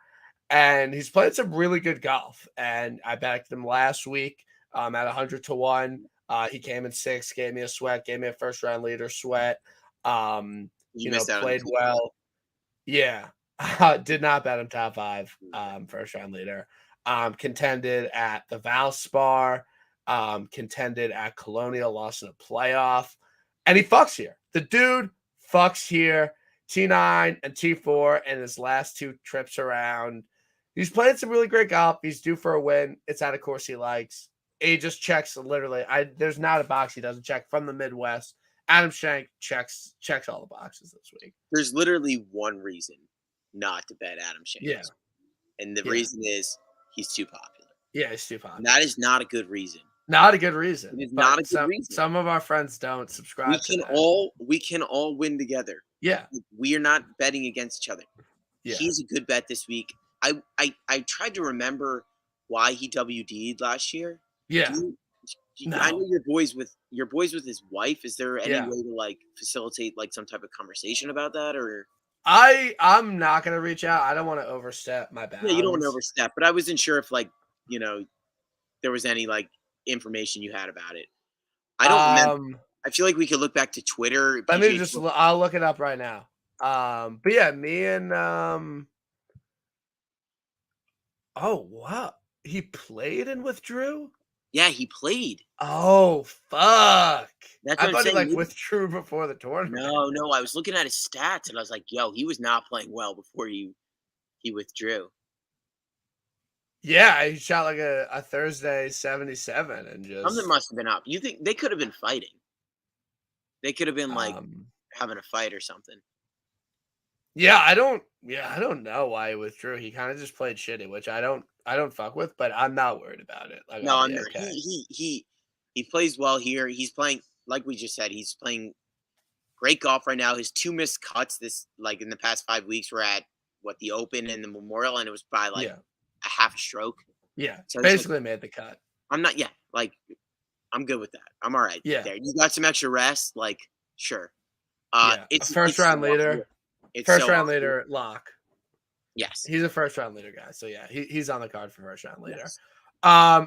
And he's played some really good golf. And I backed him last week at 100-1. He came in 6th, gave me a sweat, gave me a first round leader sweat. Played well. Yeah. Did not bet him top 5 first round leader. Contended at the Valspar, contended at Colonial, lost in a playoff. And he fucks here. The dude fucks here. T9 and T4 and his last 2 trips around. He's playing some really great golf. He's due for a win. It's at a course he likes. He just checks literally. There's not a box he doesn't check from the Midwest. Adam Schenk checks all the boxes this week. There's literally one reason not to bet Adam Schenk. Yeah. And the reason is he's too popular. Yeah, he's too popular. And that is not a good reason. Not a good reason. It is not a good reason. Some of our friends don't subscribe. We can all win together. Yeah. We are not betting against each other. Yeah. He's a good bet this week. I tried to remember why he WD'd last year. Yeah. No. I know your boys with his wife. Is there any way to like facilitate like some type of conversation about that, or? I'm not gonna reach out. I don't want to overstep my bounds. Yeah, you don't want to overstep, but I wasn't sure if like there was any like information you had about it. I don't remember. Um, I feel like we could look back to Twitter, Let me PGA just Tour. I'll look it up right now. But yeah, me and oh wow, he played and withdrew. Yeah, he played. Oh fuck! That's I what I'm thought he saying. like Maybe, withdrew before the tournament. no. I was looking at his stats and I was like, yo, he was not playing well before he withdrew. Yeah, he shot like a Thursday 77 and Something just must have been up. You think they could have been fighting? They could have been like um having a fight or something. I don't know why he withdrew. He kind of just played shitty, which I don't fuck with, but I'm not worried about it. Like No, I'll I'm be not. okay. He plays well here. He's playing like we just said. He's playing great golf right now. His 2 missed cuts this like in the past 5 weeks were at what the Open and the Memorial, and it was by like Yeah. a half a stroke. Yeah. So it's like Basically made the cut. I'm not. Yeah, like I'm good with that. I'm all right Yeah. there. You got some extra rest, like sure. Yeah. A first It's so round off the leader. rip. It's First so round off the rip. leader lock. Yes, He's a first round leader guy. So yeah, he's on the card for first round leader. yes.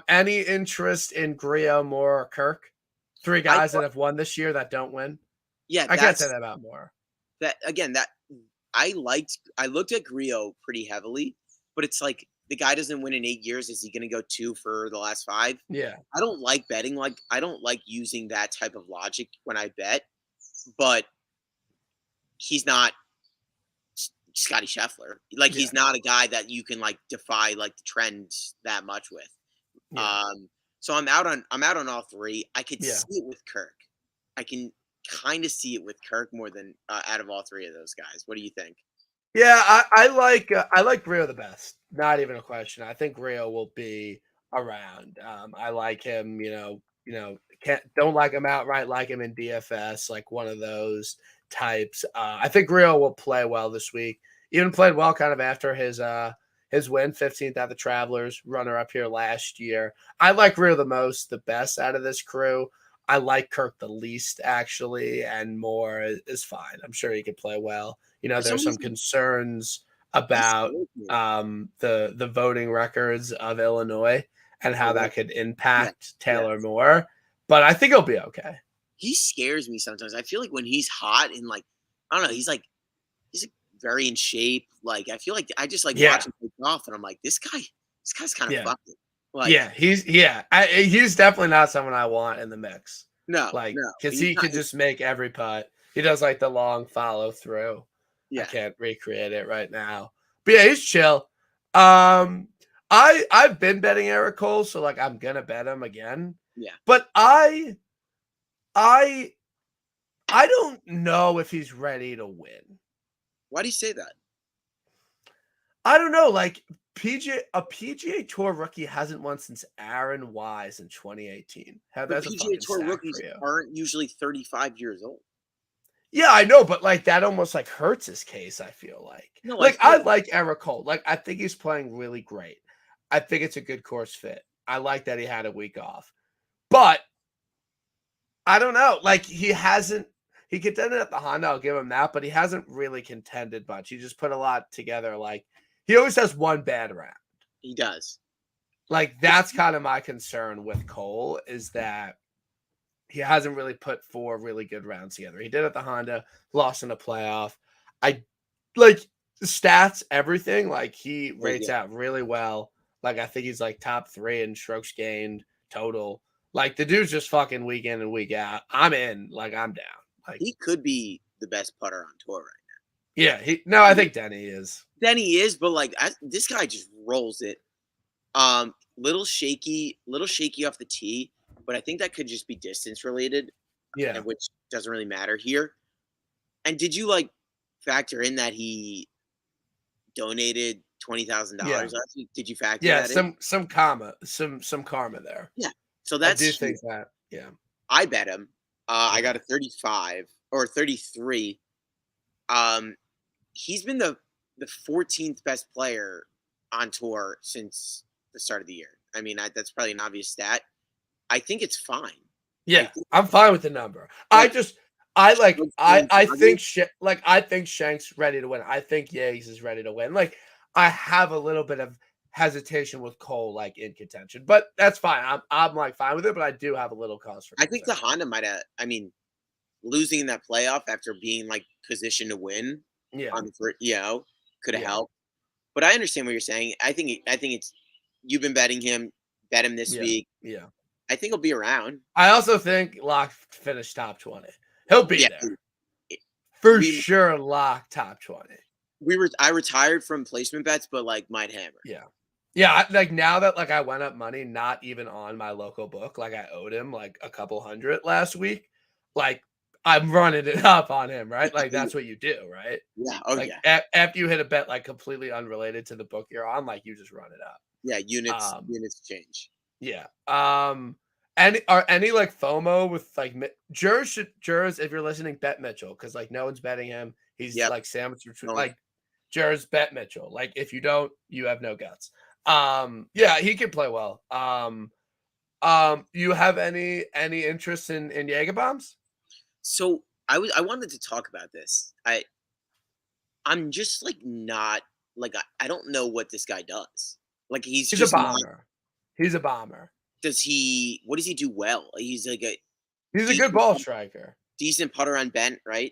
Any interest in Griot, Moore, or Kirk? Three I guys that thought, have won this year that don't win. yeah, I can't say that about Moore. that again. That I looked at Griot pretty heavily, but it's like the guy doesn't win in 8 years. Is he going to go 2 for the last 5? Yeah. I don't like betting. Like I don't like using that type of logic when I bet, but he's not Scotty Scheffler. Like Yeah. he's not a guy that you can like defy like the trends that much with. Yeah. So I'm out on all three. I could Yeah. see it with Kirk. I can kind of see it with Kirk more than out of all three of those guys. What do you think? Yeah, I like Rio the best. Not even a question. I think Rio will be around. I like him. Can't don't like him outright. Like him in DFS, like one of those types. I think Rio will play well this week. Even played well kind of after his win, 15th at the Travelers, runner up here last year. I like Rio the most, the best out of this crew. I like Kirk the least actually, and Moore is fine. I'm sure he could play well. For some There's some reason, concerns he about scares me. the voting records of Illinois and how Oh, that could yeah, impact yeah. Taylor Moore, but I think he'll be okay. He scares me sometimes. I feel like when he's hot and like I don't know, he's like very in shape. Like I feel like I just like Yeah, watch him play golf, and I'm like, this guy's kind of yeah, fucking like yeah. He's definitely not someone I want in the mix. no, Like, no, because he's he not. could just make every putt. He does like the long follow through. I Yeah, can't recreate it right now. But yeah, he's chill. I've been betting Eric Cole, so like I'm gonna bet him again. yeah. But I don't know if he's ready to win. Why do you say that? I don't know. Like a PGA Tour rookie hasn't won since Aaron Wise in 2018. But That's a PGA fucking Tour stack rookies for you. aren't usually 35 years old. Yeah, I know, but like that almost like hurts his case. I feel like. No, Like I like Eric Cole. Like I think he's playing really great. I think it's a good course fit. I like that he had a week off, but I don't know. Like he contended at the Honda. I'll give him that, but he hasn't really contended much. He just put a lot together. Like he always has one bad round. he does. Like that's kind of my concern with Cole is that he hasn't really put 4 really good rounds together. He did at the Honda, lost in a playoff. I like stats, everything. Like he rates Yeah. out really well. Like I think he's like top 3 in strokes gained total. Like the dude's just fucking week in and week out. I'm in. Like I'm down. Like He could be the best putter on tour right yeah, I think Denny is. now. Then he is, but like this guy just rolls it. Little shaky off the tee, but I think that could just be distance related, Yeah. and which doesn't really matter here. And did you like factor in that he donated $20,000 Yeah. last week? Did you factor Yeah, that in? some karma, some karma there. Yeah. So I that's do huge. think that. Yeah. I bet him. I got a 35 or 33. He's been the 14th best player on tour since the start of the year. I mean, that's probably an obvious stat. I think it's fine. Yeah, think- I'm fine with the number. Like, I think Strokes I think Shank's ready to win. I think Yates is ready to win. Like I have a little bit of hesitation with Cole like in contention. But that's fine. I'm like fine with it, but I do have a little cause for I think the concern. Honda might have. I mean, losing in that playoff after being like positioned to win Yeah, on the first, could have yeah, helped. But I understand what you're saying. I think it's you've been betting him. Bet him this yeah, week. yeah. I think he'll be around. I also think Lock finished top 20. He'll be Yeah, there for we sure. Lock top 20. I retired from placement bets, but like might hammer. Yeah. Yeah, like now that like I went up money, not even on my local book, like I owed him like a couple hundred last week. Like I'm running it up on him, right? Like that's what you do, right? Yeah. Oh Like yeah. after you hit a bet like completely unrelated to the book you're on, like you just run it up. Yeah. Um, Units change. yeah. Any like FOMO with like jurors if you're listening, bet Mitchell because like no one's betting him. He's Yep. like sandwiched between Don't. like jurors bet Mitchell. Like if you don't, you have no guts. Yeah, he can play well. You have any interest in Jaeger bombs? So I wanted to talk about this. I'm just like not like I don't know what this guy does. Like he's He's a just not. bomber. He's a bomber. Does he? What does he do well? He's like a He's a good decent ball striker. decent putter on bent, right?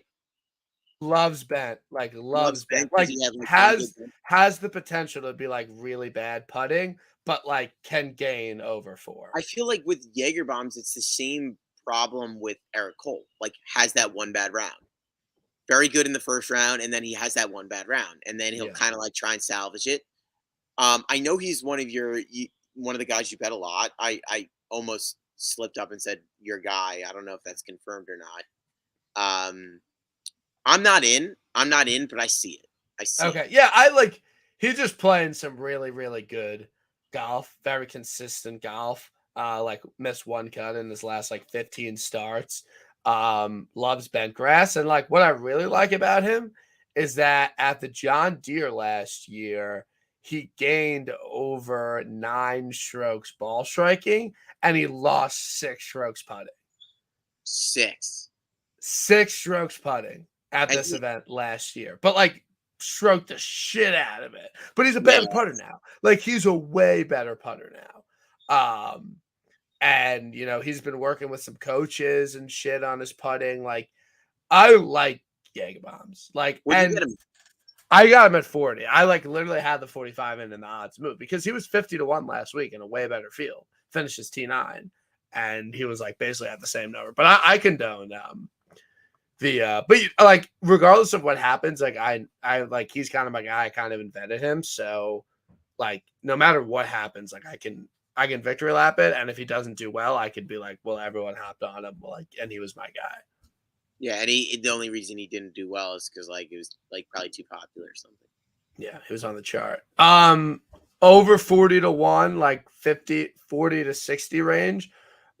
Loves bent, like Loves loves bent. bent. Does Like he have like any good? has the potential to be like really bad putting, but like can gain over four. I feel like with Jaeger bombs, it's the same problem with Eric Cole. Like has that one bad round. Very good in the first round, and then he has that one bad round, and then he'll Yeah. kind of like try and salvage it. I know he's one of the guys you bet a lot. I almost slipped up and said your guy. I don't know if that's confirmed or not. Um, I'm not in, but I see it. I see it. Okay. Yeah, I like he's just playing some really, really good golf, very consistent golf. Like missed one cut in his last like 15 starts. Loves bent grass. And like what I really like about him is that at the John Deere last year, he gained over 9 strokes ball striking and he lost 6 strokes putting. 6. 6 strokes putting at And this event last year, but like stroked the shit out of it. But he's a yeah, better putter now. Like he's a way better putter now. And you know, he's been working with some coaches and shit on his putting. Like I like Jaeger bombs. Like, what do you get and him? I got him at 40. I like literally had the 45 in the odds move because he was 50-1 last week in a way better field. Finishes T9, and he was like basically at the same number. But I condone but like regardless of what happens, like I like he's kind of my guy. I kind of invented him, so like no matter what happens, like I can victory lap it, and if he doesn't do well, I could be like, well, everyone hopped on him, like, and he was my guy. Yeah, and the only reason he didn't do well is because like it was like probably too popular or something. Yeah, he was on the chart. Over 40-1, like 40 to 60 range.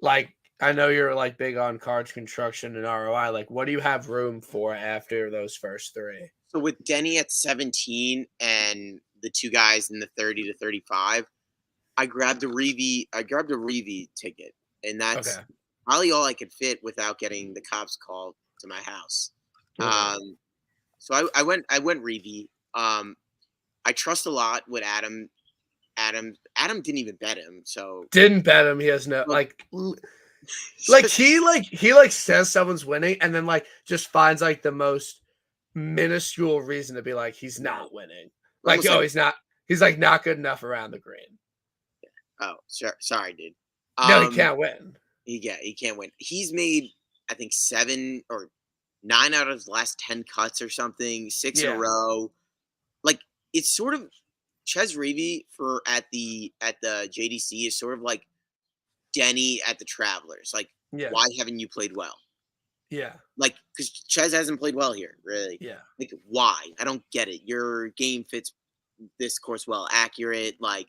Like I know you're like big on cards construction and ROI. Like, what do you have room for after those first three? So with Denny at 17 and the two guys in the 30 to 35, I grabbed a Reeve ticket, and that's Okay. probably all I could fit without getting the cops called to my house. Right. So I went Reeve. I trust a lot with Adam. Adam didn't even bet him, so Didn't bet him. He has no well, like he says someone's winning and then like just finds like the most minuscule reason to be like he's not winning. Like almost oh like he's like not good enough around the green. oh sorry, dude. No, he can't win. He can't win. He's made I think 7 or 9 out of his last 10 cuts or something, 6 in a Yeah. row. Like it's sort of Ches Reavie for at the JDC is sort of like Denny at the Travelers. Like, Yeah. why haven't you played well? Yeah. Like, because Ches hasn't played well here, really. Yeah. Like, why? I don't get it. Your game fits this course well, accurate. Like,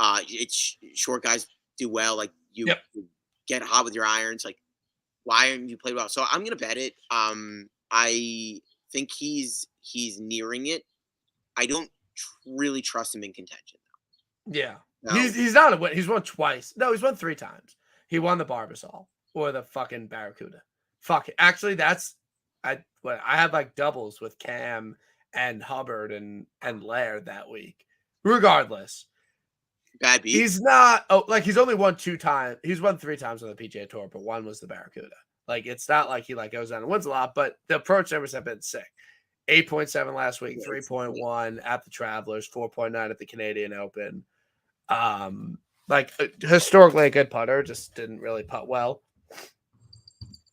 it's short guys do well. Like, you Yep. get hot with your irons. Like, why haven't you played well? So I'm gonna bet it. I think he's nearing it. I don't really trust him in contention. Yeah. No. He's not a win. He's won twice. No, he's won 3 times. He won the Barbasol or the fucking Barracuda. Fuck it. Actually, I had like doubles with Cam and Hubbard and Laird that week. Regardless, Bad beat. He's not like he's only won 2 times. He's won 3 times on the PGA Tour, but one was the Barracuda. Like it's not like he like goes down and wins a lot, but the approach numbers have been sick. 8.7 last week, Yeah, 3.1 at the Travelers, 4.9 at the Canadian Open. Like historically a good putter, just didn't really putt well.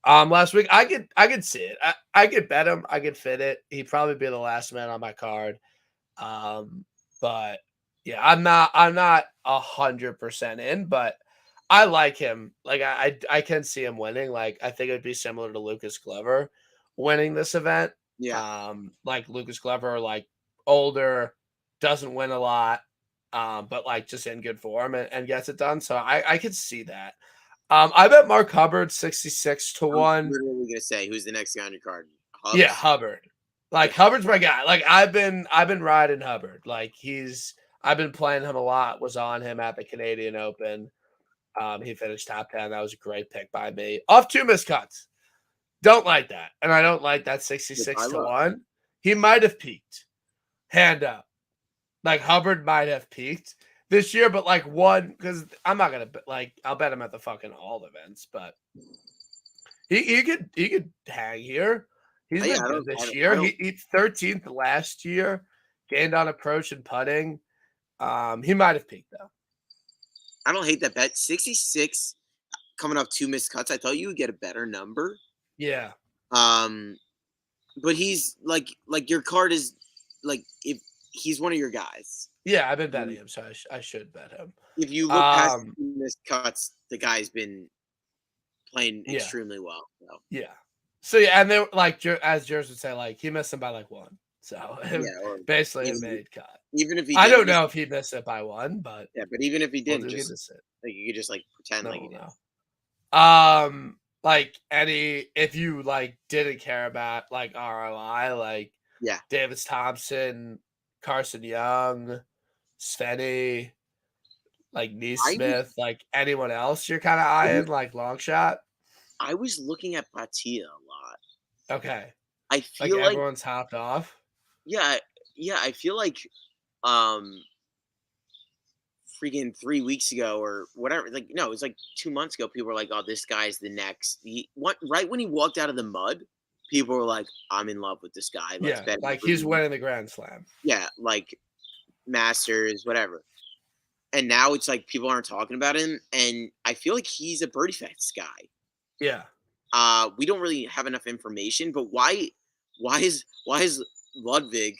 Last week I could see it. I could bet him. I could fit it. He'd probably be the last man on my card. But yeah, I'm not 100% in, but I like him. Like I can see him winning. Like I think it'd be similar to Lucas Glover winning this event. yeah. Like Lucas Glover, like older, doesn't win a lot, but like just in good form and gets it done. So I could see that. I bet Mark Hubbard 66 to I was 1. literally gonna say who's the next guy on your card. Yeah, Hubs. Hubbard. Like Yeah. Hubbard's my guy. Like I've been riding Hubbard. Like I've been playing him a lot. Was on him at the Canadian Open. He finished top 10. That was a great pick by me. Off 2 missed cuts. Don't like that. And I don't like that 66 to 1. He might have peaked. Hand up. Like Hubbard might have peaked this year, but like one, because I'm not gonna like I'll bet him at the fucking all events, but he could hang here. He's Yeah, been I good don't. I this don't. I year. don't. He 13th last year, gained on approach and putting. He might have peaked though. I don't hate that bet. 66 coming off 2 missed cuts. I thought you would get a better number. Yeah, Um, but he's like your card is like if he's one of your guys. yeah. I've been betting him, so I should bet him. If you look past the 2 missed cuts, the guy's been playing Yeah, extremely well. So. yeah. So yeah, and they like as Jers would say, like he missed him by like 1. So Yeah, or basically a even, made cut. even if he I did don't miss know it, if he missed it by 1, but yeah, but even if he we'll didn't, do just this. like you could just like pretend No, like you did. Like any if you like didn't care about like ROI, like Yeah, Davis Thompson, Carson Young, Svenny, like I was Neesmith, like anyone else you're kind of eyeing, like long shot. I was looking at Batia a lot. Okay, I like feel like everyone's hopped off. yeah, yeah, I feel like um freaking 3 weeks ago or whatever. Like no, it was like 2 months ago. People were like, "Oh, this guy's the next." Right when he walked out of the mud, people were like, "I'm in love with this guy. Let's Yeah, bet." like he's winning the Grand Slam. Yeah, like Masters, whatever. And now it's like people aren't talking about him, and I feel like he's a birdie fest guy. Yeah, We don't really have enough information, but why is Ludwig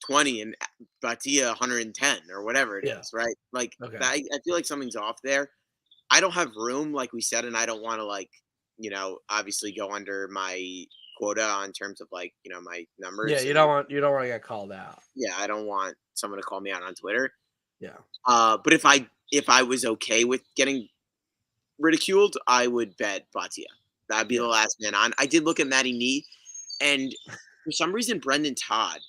20 and Batia 110 or whatever it yeah. is, right? Like Okay. that, I feel like something's off there. I don't have room, like we said, and I don't want to like, obviously go under my quota in terms of like, my Yeah, numbers. you And don't want to get called out. yeah, I don't want someone to call me out on Twitter. Yeah. But if I was okay with getting ridiculed, I would bet Batia. That'd be the Yeah. last man on. I did look at Matty Nee, and for some reason, Brendan Todd.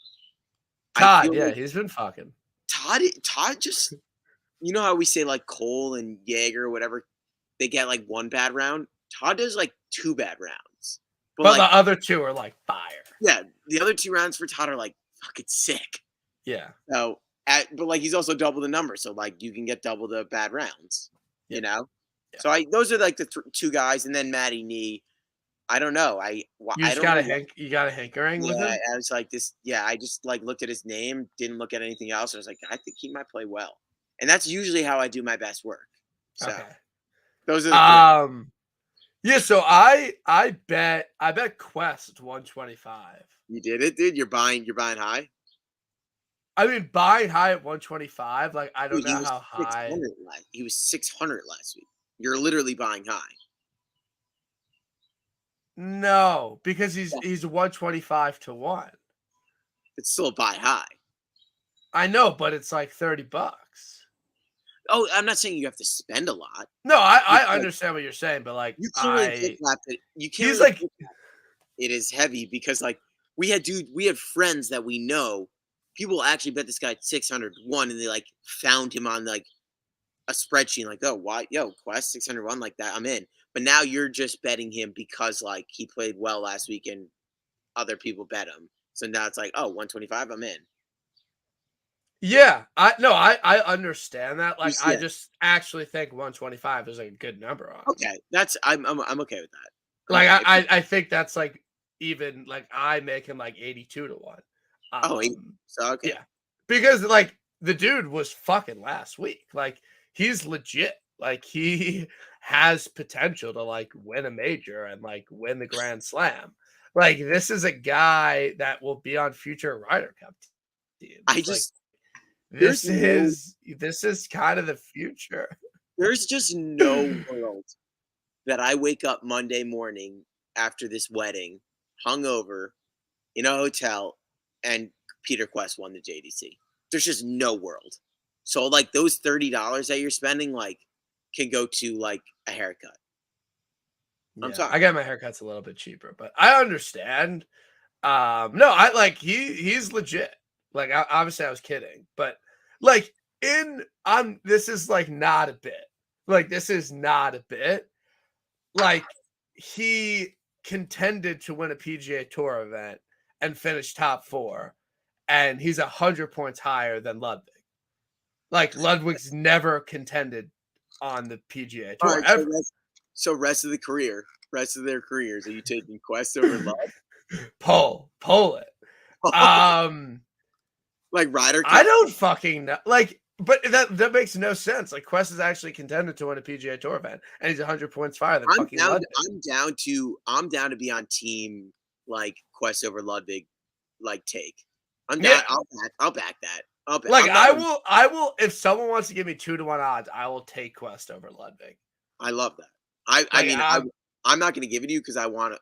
I Todd, feel yeah, like he's been fucking. Todd just, how we say like Cole and Jaeger or whatever, they get like one bad round. Todd does like 2 bad rounds, but But like the other 2 are like fire. yeah, the other 2 rounds for Todd are like fucking sick. Yeah. So, but like he's also double the number, so like you can get double the bad rounds, you know. Yeah. So those are like the 2 guys, and then Matty Nee. I don't know. You I just don't got know. you got a hankering with Yeah, him? I was like this. Yeah, I just like looked at his name, didn't look at anything else. I was like, I think he might play well, and that's usually how I do my best work. So Okay. those are the 3. Yeah, so I bet Quest 125. You did it, dude. You're buying high. I mean, buying high at 125, like I don't Dude, he know was how high. 600 He was 600 last week. You're literally buying high. No, because Yeah. he's 125 to 1. It's still a buy high. I know, but it's like $30. Oh, I'm not saying you have to spend a lot. No, I Like, understand what you're saying, but like you can't really flip flop it. You can't he's really like flip flop it is heavy because like we had friends that we know. People actually bet this guy at 601 and they like found him on like a spreadsheet like, oh, why, yo, Quest 601 like that, I'm in. But now you're just betting him because like he played well last week and other people bet him. So now it's like, oh, 125, I'm in. Yeah, I understand that. Like, I Yeah. just actually think 125 is like a good number on him. Okay. I'm okay with that. I'm Like, okay. I think that's like even like I make him like 82 to one. Oh, so okay. Yeah, because like the dude was fucking last week. Like, he's legit. Like, he has potential to like win a major and like win the Grand Slam. Like, this is a guy that will be on future Ryder Cup I teams. Like, just there's this no is kind of the future. there's just no world that I wake up Monday morning after this wedding, hungover in a hotel, and Peter Quest won the JDC. There's just no world. So like those $30 that you're spending, like, can go to like a haircut. I'm Yeah, sorry. I got my haircuts a little bit cheaper, but I understand. No, I like he's legit. Like, obviously I was kidding, but like in I'm this is like not a bit. Like, this is not a bit. Like, he contended to win a PGA Tour event and finished top 4, and he's 100 points higher than Ludwig. Like, Ludwig's never contended on the PGA All Tour right, ever. rest of the career, rest of their careers, are you taking Quest over Love? Pull it. Um, Like Ryder I Cup? don't fucking know. Like, but that makes no sense. Like, Quest is actually contended to win a PGA Tour event, and he's 100 points higher than I'm fucking down. Ludwig. I'm down to be on team like Quest over Ludwig. Like take. I'm down. Yeah, I'll back that. like I'm not. I will. If someone wants to give me 2 to 1 odds, I will take Quest over Ludwig. I love that. I Like, mean I'm not going to give it to you because I want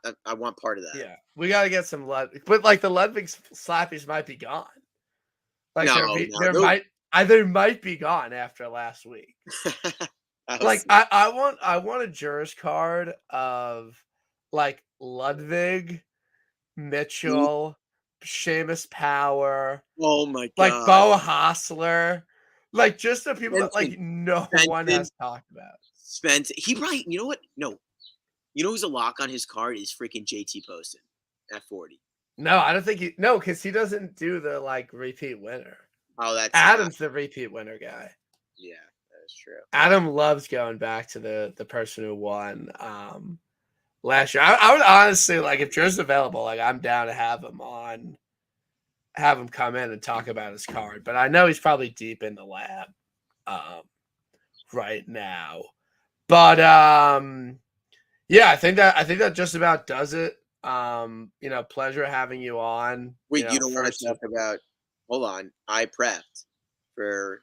part of that. yeah, we got to get some Ludwig, but like the Ludwig slappies might be gone. Like, No, there no. might be gone after last week. I'll Like, see. I want a Juris card of like Ludwig, Mitchell, Seamus Power, Oh my like god. Bo Hostler, like just the people that Svensson. like no one Svensson. has talked about. Svensson. He probably. You know what? No. You know who's a lock on his card is freaking JT Poston at 40. No, I don't think no, because he doesn't do the like repeat winner. Oh, that's Adam's the repeat winner guy. yeah. That is true. Adam loves going back to the person who won last year. I would honestly like if Drew's available, like I'm down to have him come in and talk about his card. But I know he's probably deep in the lab right now. But yeah, I think that just about does it. Pleasure having you on. Wait, you don't want First. to talk about? Hold on, I prepped for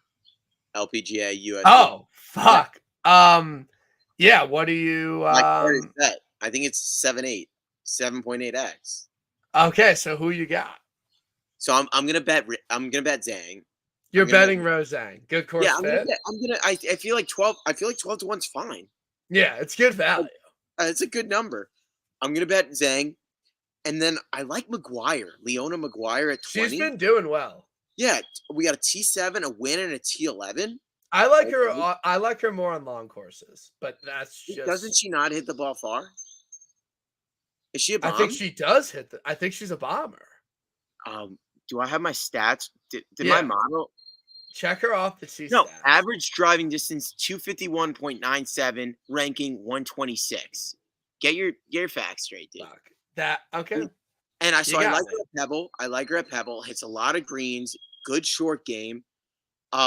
LPGA US. Oh fuck. Yeah. What do you? My card is set. I think it's 7.8x. Okay, so who you got? So I'm gonna bet Zhang. You're I'm gonna betting Roseanne. Good course Yeah, I'm gonna fit. bet. I feel like 12. I feel like 12 to 1's fine. Yeah, it's good value. It's a good number. I'm gonna bet Zhang, and then I like Leona Maguire at 20. She's been doing well. Yeah, we got a T7, a win, and a T11. I like her. I like her more on long courses, but that's just. Doesn't she not hit the ball far? Is she a bomb? I think she does I think she's a bomber. Do I have my stats? Did Yeah. my model Check her off the C No, stats. average driving distance 251.97, ranking 126. Get your facts straight, dude. Fuck. That okay. And I You got like me. her at Pebble. I like her at Pebble. Hits a lot of greens. Good short game. Need a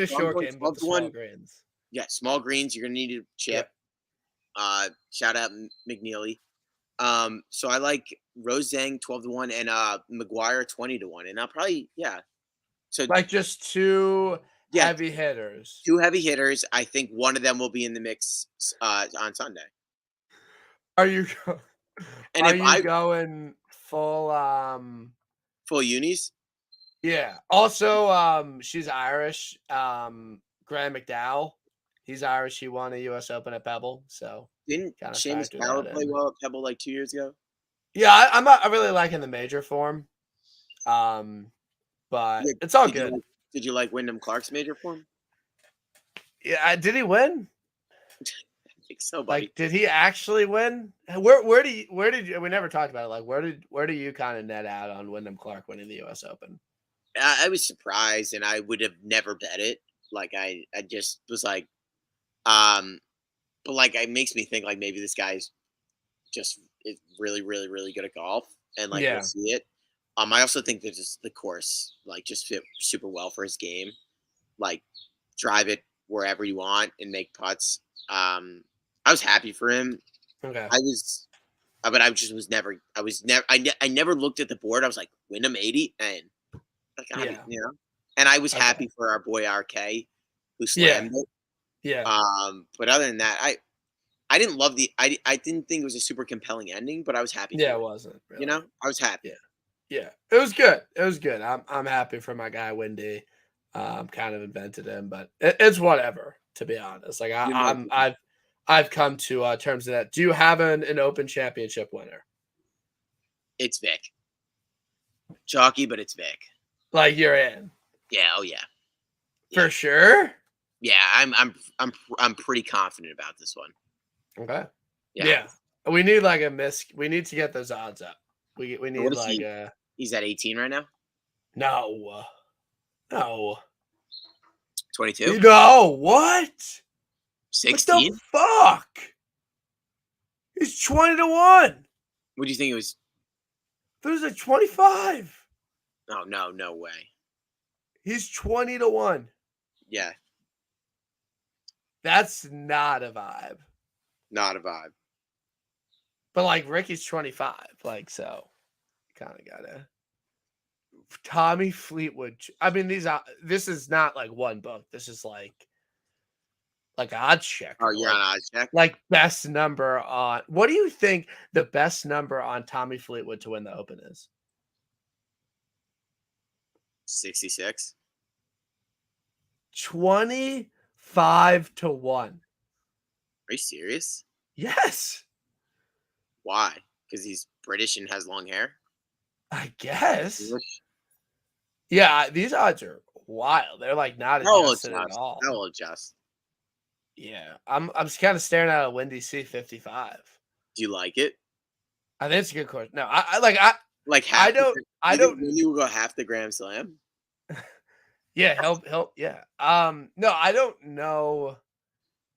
so I'm short going game 12 with to the small 1. greens. Yeah, small greens. You're gonna need a chip. Shout out McNeely. So I like Rose Zhang 12 to 1 and McGuire 20 to 1. And I'll probably So Like just two heavy hitters. 2 heavy hitters. I think one of them will be in the mix on Sunday. Are you And are if you going full full unis? Yeah. Also, she's Irish. Graham McDowell. He's Irish. He won a US Open at Pebble. So Didn't kinda Seamus factor Power that play in. well at Pebble like 2 years ago? Yeah, I'm not really liking the major form. But it's all good. Did you like Wyndham Clark's major form? Yeah, did he win? I think so, buddy. Like, did he actually win? Where did you? We never talked about it. Like, where do you kind of net out on Wyndham Clark winning the U.S. Open? I was surprised, and I would have never bet it. Like I just was like, um, but like it makes me think like maybe this guy's just is really, really, really good at golf, and like we'll Yeah. see it. I also think that just the course like just fit super well for his game. Like drive it wherever you want and make putts. I was happy for him. Okay. I was, but I just was never. I was never. I never looked at the board. I was like Wyndham 80, and like Yeah. and I was Okay. happy for our boy RK who Yeah. slammed it. Yeah. But other than that, I didn't love I didn't think it was a super compelling ending, but I was happy Yeah, for it it. wasn't really. I was happy. Yeah. Yeah. It was good. It was good. I'm happy for my guy Wendy. Kind of invented him, but it's whatever, to be honest. Like You're no I've come to terms of that. Do you have an open championship winner? It's Vic. Chalky, but it's Vic. Like you're in. Yeah, oh yeah. For sure? Yeah, I'm pretty confident about this one. Okay. Yeah. Yeah. We need like we need to get those odds up. We What need is like he? He's at 18 right now. no. No. 22. No, what? What the 16. fuck? He's 20-1. What do you think it was? There's a 25. Oh no, no way. He's 20-1. Yeah, That's not a vibe. not a vibe. But like Ricky's 25. Like, so kind of gotta Tommy Fleetwood. I mean, this is not like one book. This is like odds checker. Oh, you're on odds check. Like best number on what do you think the best number on Tommy Fleetwood to win the Open is? 66. 25-1. Are you serious? Yes, Why? Because he's British and has long hair. I guess. English? Yeah, these odds are wild. They're like not That will adjusted at adjust. all. That will adjust. Yeah, I'm just kind of staring at a Windy C55. Do you like it? I think it's a good question. No, Like half. I don't. When you will go half the Grand Slam. Yeah, he'll yeah. No, I don't know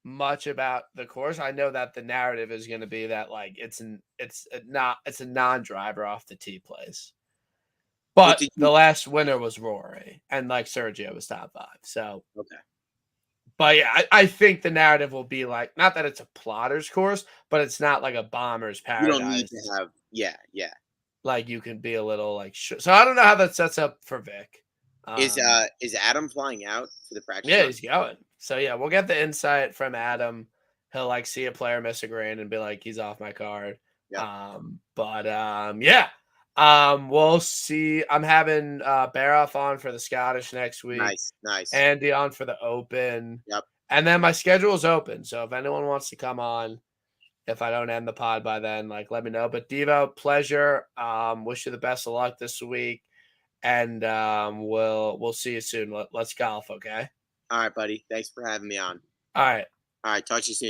much about the course. I know that the narrative is going to be that like it's a non-driver off the tee place. What But did the you? last winner was Rory, and like Sergio was top 5. So, Okay. but yeah, I think the narrative will be like not that it's a plotter's course, but it's not like a bomber's You don't need paradise. to have. Yeah, yeah. Like you can be a little like so I don't know how that sets up for Vic. Is Adam flying out for the practice? Yeah, run? he's going. So yeah, we'll get the insight from Adam. He'll like see a player miss a green and be like, he's off my card. Yeah. Yeah. We'll see. I'm having Baroff on for the Scottish next week. Nice, nice. Andy on for the Open. Yep. And then my schedule is open. So if anyone wants to come on, if I don't end the pod by then, like let me know. But Devo, pleasure. Wish you the best of luck this week. And we'll see you soon. Let's golf, okay? All right, buddy. Thanks for having me on. All right. All right. Talk to you soon, dude.